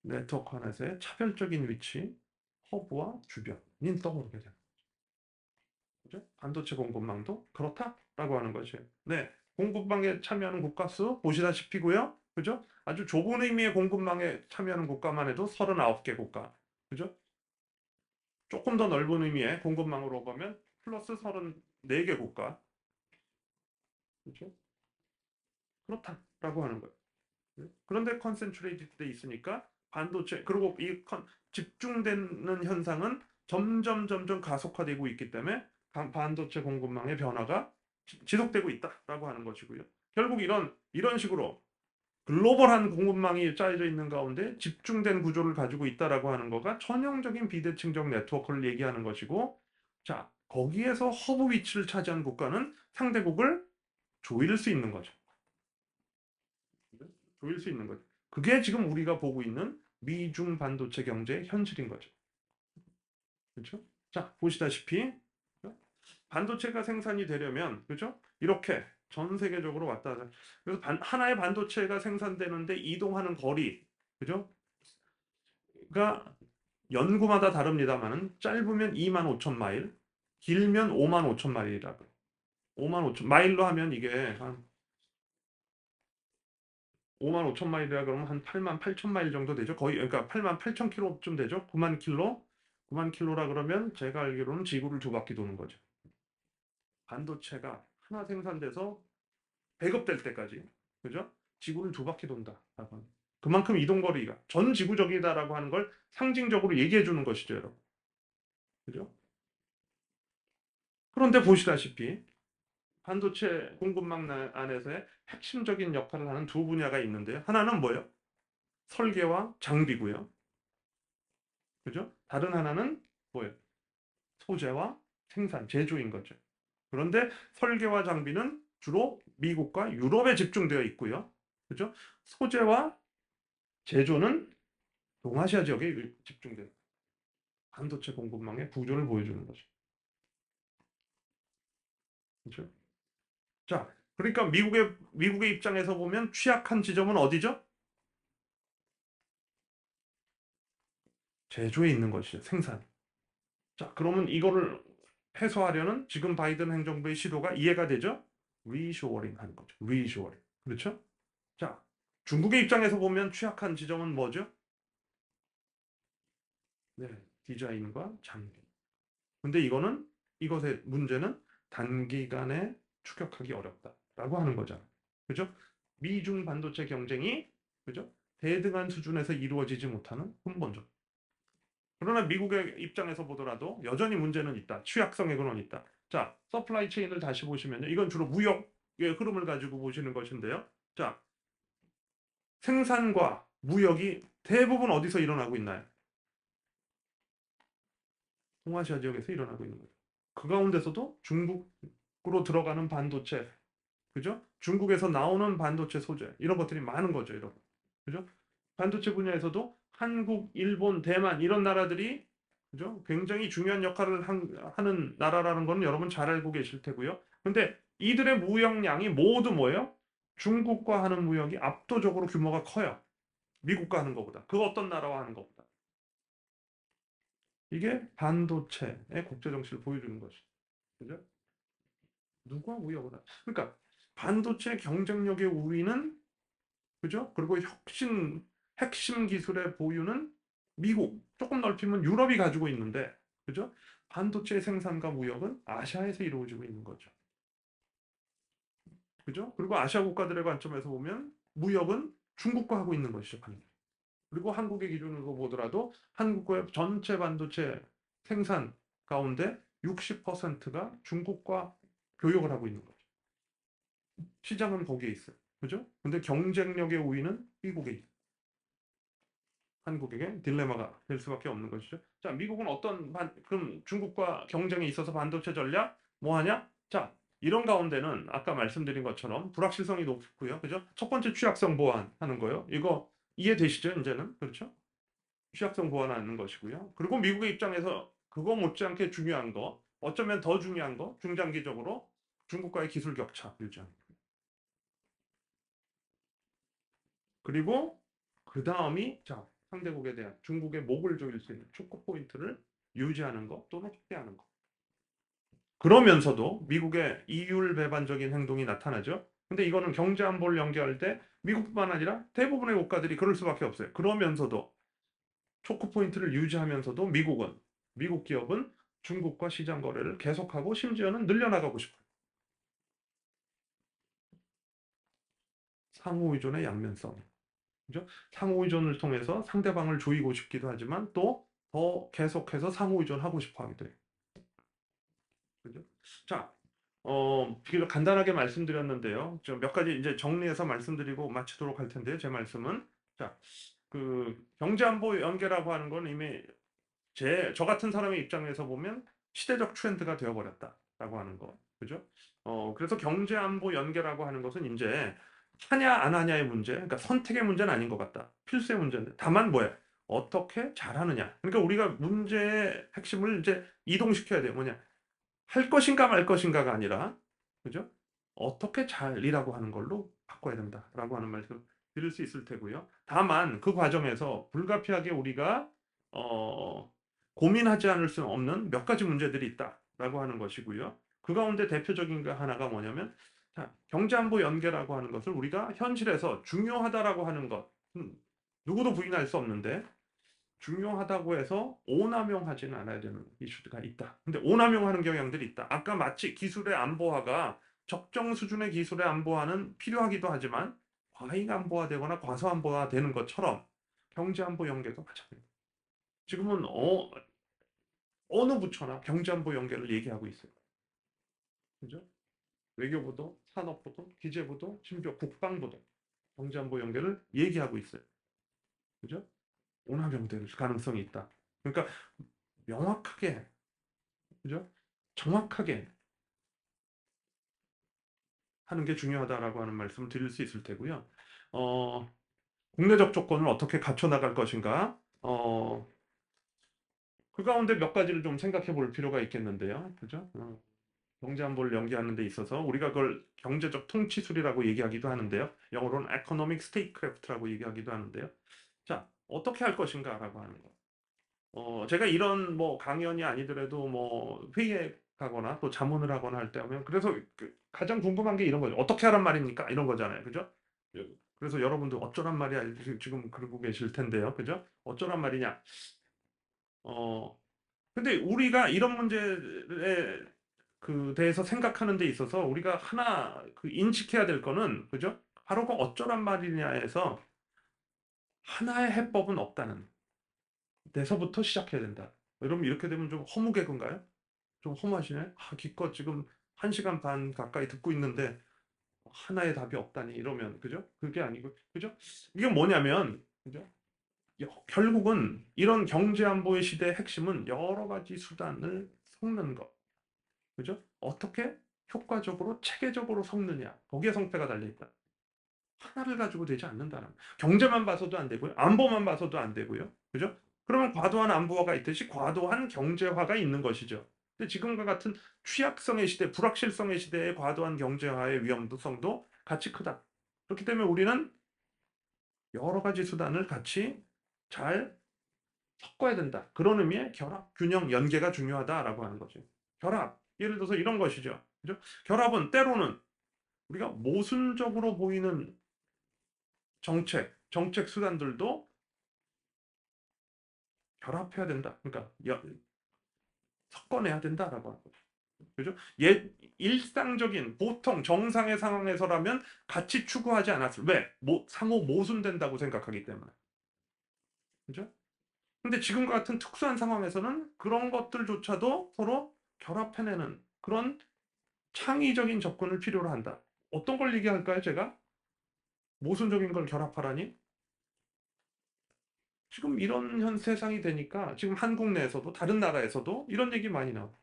네트워크 하나에서의 차별적인 위치, 허브와 주변이 떠오르게 됩니다. 그죠? 반도체 공급망도 그렇다라고 하는 거죠. 네, 공급망에 참여하는 국가 수 보시다시피고요. 그죠? 아주 좁은 의미의 공급망에 참여하는 국가만 해도 39개 국가. 그죠? 조금 더 넓은 의미의 공급망으로 보면 플러스 34개 국가. 그죠? 그렇다라고 하는 거예요. 그런데 컨센트레이티드 돼 있으니까 반도체 그리고 집중되는 현상은 점점 가속화되고 있기 때문에 반도체 공급망의 변화가 지속되고 있다라고 하는 것이고요. 결국 이런 식으로 글로벌한 공급망이 짜여져 있는 가운데 집중된 구조를 가지고 있다라고 하는 거가 전형적인 비대칭적 네트워크를 얘기하는 것이고, 자, 거기에서 허브 위치를 차지한 국가는 상대국을 조일 수 있는 거죠. 조일 수 있는 거죠. 그게 지금 우리가 보고 있는 미중 반도체 경제의 현실인 거죠. 그렇죠? 자, 보시다시피 반도체가 생산이 되려면 그렇죠? 이렇게 전 세계적으로 왔다 갔다. 그래서 하나의 반도체가 생산되는데 이동하는 거리 그죠? 가 연구마다 다릅니다만은 짧으면 2만 5천 마일, 길면 5만 5천 마일이라고. 5만 5천 마일로 하면 이게 한 5만 5천 마일이라 그러면 한 8만 8천 마일 정도 되죠. 거의 그러니까 8만 8천 킬로쯤 되죠. 9만 킬로. 9만 킬로라 그러면 제가 알기로는 지구를 두 바퀴 도는 거죠. 반도체가 하나 생산돼서 배급될 때까지. 그죠? 지구를 두 바퀴 돈다라고 하는. 그만큼 이동 거리가 전 지구적이다라고 하는 걸 상징적으로 얘기해 주는 것이죠, 여러분. 그죠? 그런데 보시다시피 반도체 공급망 안에서의 핵심적인 역할을 하는 두 분야가 있는데요. 하나는 뭐예요? 설계와 장비고요. 그죠? 다른 하나는 뭐예요? 소재와 생산, 제조인 거죠. 그런데 설계와 장비는 주로 미국과 유럽에 집중되어 있고요. 그죠? 소재와 제조는 동아시아 지역에 집중된 반도체 공급망의 구조를 보여주는 거죠. 그죠? 자, 그러니까 미국의 입장에서 보면 취약한 지점은 어디죠? 제조에 있는 것이죠. 생산. 자, 그러면 이거를 해소하려는 지금 바이든 행정부의 시도가 이해가 되죠? 리쇼어링 하는 거죠. 리쇼어링. 그렇죠? 자, 중국의 입장에서 보면 취약한 지점은 뭐죠? 네, 디자인과 장비. 근데 이것의 문제는 단기간에 추격하기 어렵다라고 하는 거잖아요. 그죠? 미중 반도체 경쟁이 그죠? 대등한 수준에서 이루어지지 못하는 근본적. 그러나 미국의 입장에서 보더라도 여전히 문제는 있다. 취약성의 근원이 있다. 자, 서플라이 체인을 다시 보시면요. 이건 주로 무역의 흐름을 가지고 보시는 것인데요. 자, 생산과 무역이 대부분 어디서 일어나고 있나요? 동아시아 지역에서 일어나고 있는 거죠. 그 가운데서도 중국으로 들어가는 반도체, 그죠? 중국에서 나오는 반도체 소재, 이런 것들이 많은 거죠, 여러분. 그죠? 반도체 분야에서도 한국, 일본, 대만 이런 나라들이 그죠? 굉장히 중요한 역할을 하는 나라라는 건 여러분 잘 알고 계실 테고요. 근데 이들의 무역량이 모두 뭐예요? 중국과 하는 무역이 압도적으로 규모가 커요. 미국과 하는 것보다. 그 어떤 나라와 하는 것보다. 이게 반도체의 국제정치를 보여주는 것이죠. 그죠? 누가 무역을 그러니까 반도체 경쟁력의 우위는 그죠? 그리고 핵심 기술의 보유는 미국, 조금 넓히면 유럽이 가지고 있는데, 그죠? 반도체 생산과 무역은 아시아에서 이루어지고 있는 거죠. 그죠? 그리고 아시아 국가들의 관점에서 보면 무역은 중국과 하고 있는 것이죠. 그리고 한국의 기준으로 보더라도 한국의 전체 반도체 생산 가운데 60%가 중국과 교역을 하고 있는 거죠. 시장은 거기에 있어요. 그죠? 근데 경쟁력의 우위는 미국에 있어요. 한국에게 딜레마가 될 수밖에 없는 것이죠. 자, 미국은 그럼 중국과 경쟁에 있어서 반도체 전략 뭐 하냐? 자, 이런 가운데는 아까 말씀드린 것처럼 불확실성이 높고요. 그죠? 첫 번째 취약성 보완하는 거요. 이거 이해되시죠? 이제는. 그렇죠? 취약성 보완하는 것이고요. 그리고 미국의 입장에서 그거 못지않게 중요한 거, 어쩌면 더 중요한 거, 중장기적으로 중국과의 기술 격차 유지하는 거. 그리고 그 다음이 자, 상대국에 대한 중국의 목을 조일 수 있는 초크 포인트를 유지하는 것 또는 확대하는 것. 그러면서도 미국의 이율 배반적인 행동이 나타나죠. 근데 이거는 경제 안보를 연계할 때 미국뿐만 아니라 대부분의 국가들이 그럴 수밖에 없어요. 그러면서도 초크 포인트를 유지하면서도 미국 기업은 중국과 시장 거래를 계속하고 심지어는 늘려나가고 싶어요. 상호 의존의 양면성. 그죠? 상호 의존을 통해서 상대방을 조이고 싶기도 하지만 또 더 계속해서 상호 의존하고 싶어 하기도 해요. 그죠? 자, 비교적 간단하게 말씀드렸는데요. 좀 몇 가지 이제 정리해서 말씀드리고 마치도록 할 텐데요. 제 말씀은. 자, 그 경제안보 연계라고 하는 건 이미 저 같은 사람의 입장에서 보면 시대적 트렌드가 되어버렸다라고 하는 거. 그죠? 그래서 경제안보 연계라고 하는 것은 이제 하냐 안 하냐의 문제, 그러니까 선택의 문제는 아닌 것 같다. 필수의 문제인데. 다만 뭐야? 어떻게 잘하느냐. 그러니까 우리가 문제의 핵심을 이제 이동시켜야 돼요. 뭐냐? 할 것인가 말 것인가가 아니라, 그죠? 어떻게 잘이라고 하는 걸로 바꿔야 된다라고 하는 말씀 드릴 수 있을 테고요. 다만 그 과정에서 불가피하게 우리가 고민하지 않을 수 없는 몇 가지 문제들이 있다라고 하는 것이고요. 그 가운데 대표적인 거 하나가 뭐냐면 자, 경제안보 연계라고 하는 것을 우리가 현실에서 중요하다라고 하는 것 누구도 부인할 수 없는데 중요하다고 해서 오남용하지는 않아야 되는 이슈가 있다. 근데 오남용하는 경향들이 있다. 아까 마치 기술의 안보화가 적정 수준의 기술의 안보화는 필요하기도 하지만 과잉 안보화되거나 과소 안보화되는 것처럼 경제 안보 연계도 마찬가지입니다. 지금은 어느 부처나 경제 안보 연계를 얘기하고 있어요. 그죠? 외교부도, 산업부도, 기재부도, 심지어 국방부도 경제 안보 연계를 얘기하고 있어요. 그죠? 오남용될 가능성이 있다. 그러니까 명확하게, 그죠? 정확하게 하는 게 중요하다라고 하는 말씀을 드릴 수 있을 테고요. 어, 국내적 조건을 어떻게 갖춰 나갈 것인가? 그 가운데 몇 가지를 좀 생각해 볼 필요가 있겠는데요. 그죠? 경제 안보를 연계하는 데 있어서 우리가 그걸 경제적 통치술이라고 얘기하기도 하는데요. 영어로는 economic statecraft라고 얘기하기도 하는데요. 자, 어떻게 할 것인가라고 하는 거. 제가 이런 뭐 강연이 아니더라도 뭐 회의에 가거나 또 자문을 하거나 할 때 하면 그래서 가장 궁금한 게 이런 거죠. 어떻게 하란 말입니까? 이런 거잖아요. 그죠? 그래서 여러분들 어쩌란 말이야 지금 그러고 계실 텐데요. 그죠? 어쩌란 말이냐? 어, 근데 우리가 이런 문제에 대해서 생각하는 데 있어서 우리가 하나 인식해야 될 거는 그죠? 바로 그 어쩌란 말이냐에서 하나의 해법은 없다는 데서부터 시작해야 된다. 여러분 이렇게 되면 좀 허무개그인가요? 좀 허무하시네? 기껏 지금 1시간 반 가까이 듣고 있는데 하나의 답이 없다니 이러면 그죠? 그게 아니고 그죠? 이게 뭐냐면 그죠? 결국은 이런 경제 안보의 시대의 핵심은 여러 가지 수단을 섞는 것. 그죠? 어떻게 효과적으로 체계적으로 섞느냐. 거기에 성패가 달려 있다. 하나를 가지고 되지 않는다는 경제만 봐서도 안 되고요. 안보만 봐서도 안 되고요. 그죠? 그러면 과도한 안보화가 있듯이 과도한 경제화가 있는 것이죠. 근데 지금과 같은 취약성의 시대, 불확실성의 시대에 과도한 경제화의 위험성도 같이 크다. 그렇기 때문에 우리는 여러 가지 수단을 같이 잘 섞어야 된다. 그런 의미의 결합, 균형, 연계가 중요하다라고 하는 거죠. 결합. 예를 들어서 이런 것이죠. 그죠? 결합은 때로는 우리가 모순적으로 보이는 정책 수단들도 결합해야 된다. 그러니까 섞어내야 된다라고 하는 거죠. 그죠? 일상적인 보통 정상의 상황에서라면 같이 추구하지 않았을. 왜? 상호 모순된다고 생각하기 때문에. 그죠? 근데 지금과 같은 특수한 상황에서는 그런 것들조차도 서로 결합해내는 그런 창의적인 접근을 필요로 한다. 어떤 걸 얘기할까요, 제가? 모순적인 걸 결합하라니? 지금 이런 현 세상이 되니까 지금 한국 내에서도 다른 나라에서도 이런 얘기 많이 나와요.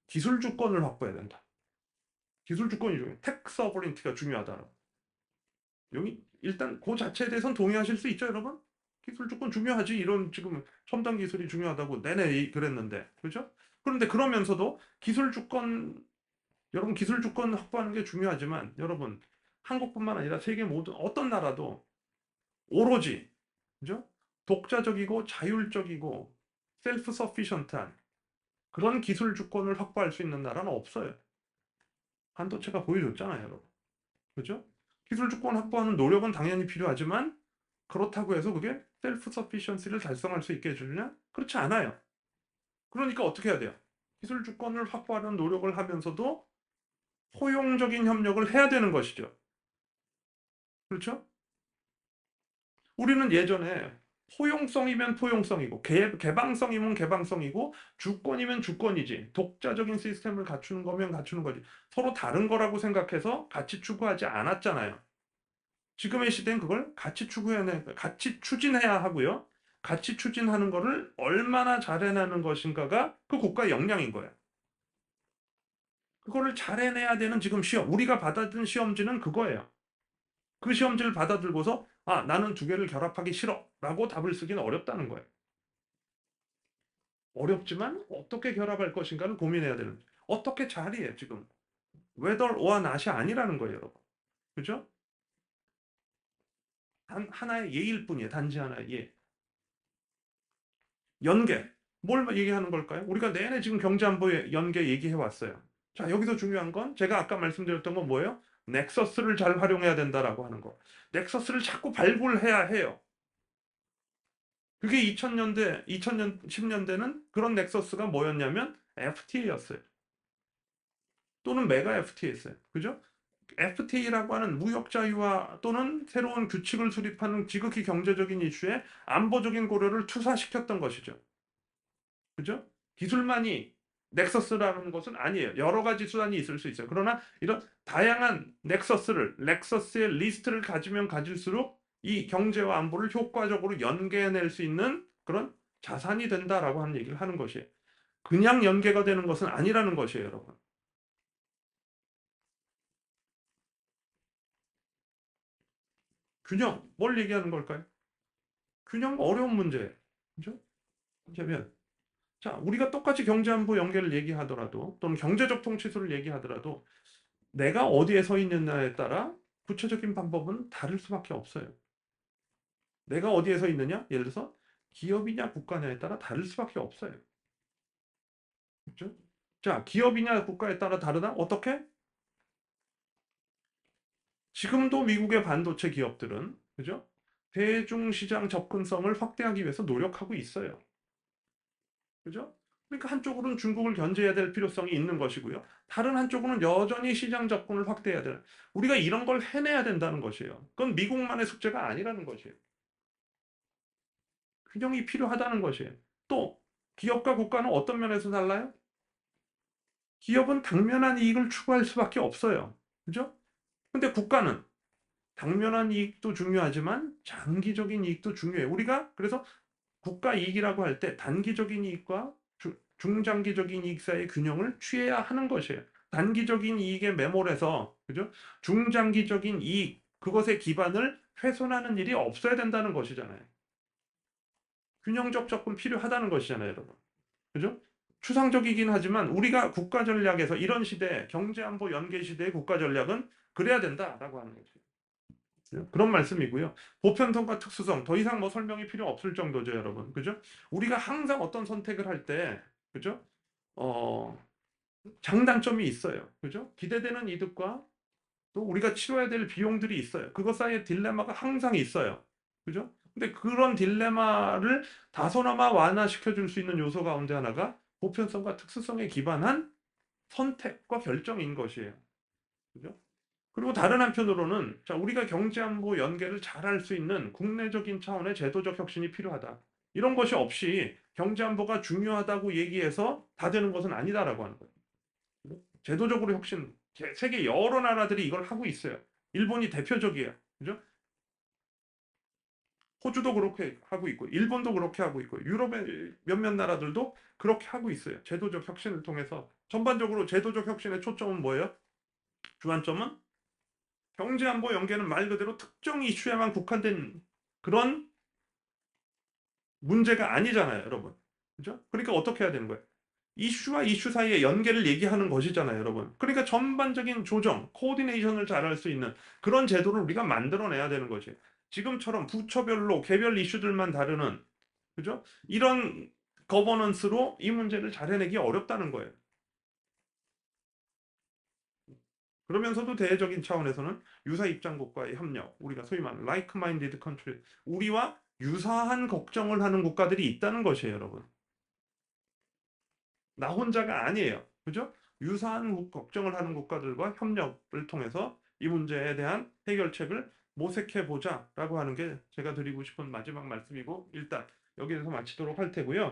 기술 주권을 확보해야 된다. 기술 주권이 중요해. 텍 서버린티가 중요하다. 여기 일단 그 자체에 대해서는 동의하실 수 있죠, 여러분? 기술 주권 중요하지. 이런 지금 첨단 기술이 중요하다고 내내 그랬는데, 그죠? 그런데 그러면서도 기술 주권 여러분 기술 주권 확보하는 게 중요하지만 여러분 한국뿐만 아니라 세계 모든 어떤 나라도 오로지 그죠? 독자적이고 자율적이고 셀프 서피션트한 그런 기술 주권을 확보할 수 있는 나라는 없어요. 반도체가 보여줬잖아요, 여러분. 그죠? 기술 주권 확보하는 노력은 당연히 필요하지만 그렇다고 해서 그게 셀프 서피션시를 달성할 수 있게 해주느냐? 그렇지 않아요. 그러니까 어떻게 해야 돼요? 기술 주권을 확보하는 노력을 하면서도 포용적인 협력을 해야 되는 것이죠. 그렇죠? 우리는 예전에 포용성이면 포용성이고 개방성이면 개방성이고 주권이면 주권이지 독자적인 시스템을 갖추는 거면 갖추는 거지 서로 다른 거라고 생각해서 같이 추구하지 않았잖아요. 지금의 시대는 그걸 같이 추진해야 하고요. 같이 추진하는 거를 얼마나 잘 해내는 것인가가 그 국가의 역량인 거예요. 그거를 잘 해내야 되는 지금 시험, 우리가 받아든 시험지는 그거예요. 그 시험지를 받아들고서 나는 두 개를 결합하기 싫어 라고 답을 쓰기는 어렵다는 거예요. 어렵지만 어떻게 결합할 것인가를 고민해야 되는 거예요. 어떻게 잘이에요 지금. whether or not이 아니라는 거예요 여러분. 그죠? 단 하나의 예일 뿐이에요. 단지 하나의 예. 연계. 뭘 얘기하는 걸까요? 우리가 내내 지금 경제안보의 연계 얘기해 왔어요. 자, 여기서 중요한 건 제가 아까 말씀드렸던 건 뭐예요? 넥서스를 잘 활용해야 된다라고 하는 거. 넥서스를 자꾸 발굴해야 해요. 그게 2000년대, 10년대는 그런 넥서스가 뭐였냐면 FTA였어요. 또는 메가 FTA였어요. 그죠? FTA라고 하는 무역 자유화 또는 새로운 규칙을 수립하는 지극히 경제적인 이슈에 안보적인 고려를 투사시켰던 것이죠. 그죠? 기술만이 넥서스라는 것은 아니에요. 여러 가지 수단이 있을 수 있어요. 그러나 이런 다양한 넥서스의 리스트를 가지면 가질수록 이 경제와 안보를 효과적으로 연계해낼 수 있는 그런 자산이 된다라고 하는 얘기를 하는 것이에요. 그냥 연계가 되는 것은 아니라는 것이에요, 여러분. 균형, 뭘 얘기하는 걸까요? 균형 어려운 문제예요. 그죠? 왜냐면 자, 우리가 똑같이 경제안보 연계를 얘기하더라도 또는 경제적 통치술을 얘기하더라도 내가 어디에 서 있느냐에 따라 구체적인 방법은 다를 수밖에 없어요. 내가 어디에 서 있느냐? 예를 들어서 기업이냐 국가냐에 따라 다를 수밖에 없어요. 그렇죠? 자, 기업이냐 국가에 따라 다르다? 어떻게? 지금도 미국의 반도체 기업들은 그죠? 대중시장 접근성을 확대하기 위해서 노력하고 있어요. 그죠? 그러니까 한쪽으로는 중국을 견제해야 될 필요성이 있는 것이고요. 다른 한쪽으로는 여전히 시장 접근을 확대해야 되는. 우리가 이런 걸 해내야 된다는 것이에요. 그건 미국만의 숙제가 아니라는 것이에요. 균형이 필요하다는 것이에요. 또 기업과 국가는 어떤 면에서 달라요? 기업은 당면한 이익을 추구할 수밖에 없어요. 그죠? 근데 국가는 당면한 이익도 중요하지만 장기적인 이익도 중요해요. 우리가 그래서 국가 이익이라고 할 때 단기적인 이익과 중장기적인 이익 사이의 균형을 취해야 하는 것이에요. 단기적인 이익에 매몰해서 그죠? 중장기적인 이익 그것의 기반을 훼손하는 일이 없어야 된다는 것이잖아요. 균형적 접근 필요하다는 것이잖아요, 여러분. 그죠? 추상적이긴 하지만 우리가 국가 전략에서 이런 시대 경제안보 연계 시대의 국가 전략은 그래야 된다라고 하는 거죠. 그런 말씀이고요. 보편성과 특수성 더 이상 뭐 설명이 필요 없을 정도죠, 여러분. 그죠? 우리가 항상 어떤 선택을 할 때, 그죠? 어, 장단점이 있어요. 그죠? 기대되는 이득과 또 우리가 치러야 될 비용들이 있어요. 그것 사이에 딜레마가 항상 있어요. 그죠? 근데 그런 딜레마를 다소나마 완화시켜 줄 수 있는 요소 가운데 하나가 보편성과 특수성에 기반한 선택과 결정인 것이에요. 그죠? 그리고 다른 한편으로는 자, 우리가 경제안보 연계를 잘 할 수 있는 국내적인 차원의 제도적 혁신이 필요하다. 이런 것이 없이 경제안보가 중요하다고 얘기해서 다 되는 것은 아니다라고 하는 거예요. 제도적으로 혁신, 세계 여러 나라들이 이걸 하고 있어요. 일본이 대표적이에요. 그죠? 호주도 그렇게 하고 있고, 일본도 그렇게 하고 있고, 유럽의 몇몇 나라들도 그렇게 하고 있어요. 제도적 혁신을 통해서. 전반적으로 제도적 혁신의 초점은 뭐예요? 주안점은 경제안보 연계는 말 그대로 특정 이슈에만 국한된 그런 문제가 아니잖아요, 여러분. 그죠? 그러니까 어떻게 해야 되는 거예요? 이슈와 이슈 사이의 연계를 얘기하는 것이잖아요, 여러분. 그러니까 전반적인 조정, 코디네이션을 잘할 수 있는 그런 제도를 우리가 만들어내야 되는 거지. 지금처럼 부처별로 개별 이슈들만 다루는, 그죠? 이런 거버넌스로 이 문제를 잘 해내기 어렵다는 거예요. 그러면서도 대외적인 차원에서는 유사 입장국과의 협력, 우리가 소위 말하는 like-minded country, 우리와 유사한 걱정을 하는 국가들이 있다는 것이에요, 여러분. 나 혼자가 아니에요. 그죠? 유사한 걱정을 하는 국가들과 협력을 통해서 이 문제에 대한 해결책을 모색해 보자라고 하는 게 제가 드리고 싶은 마지막 말씀이고 일단 여기에서 마치도록 할 테고요.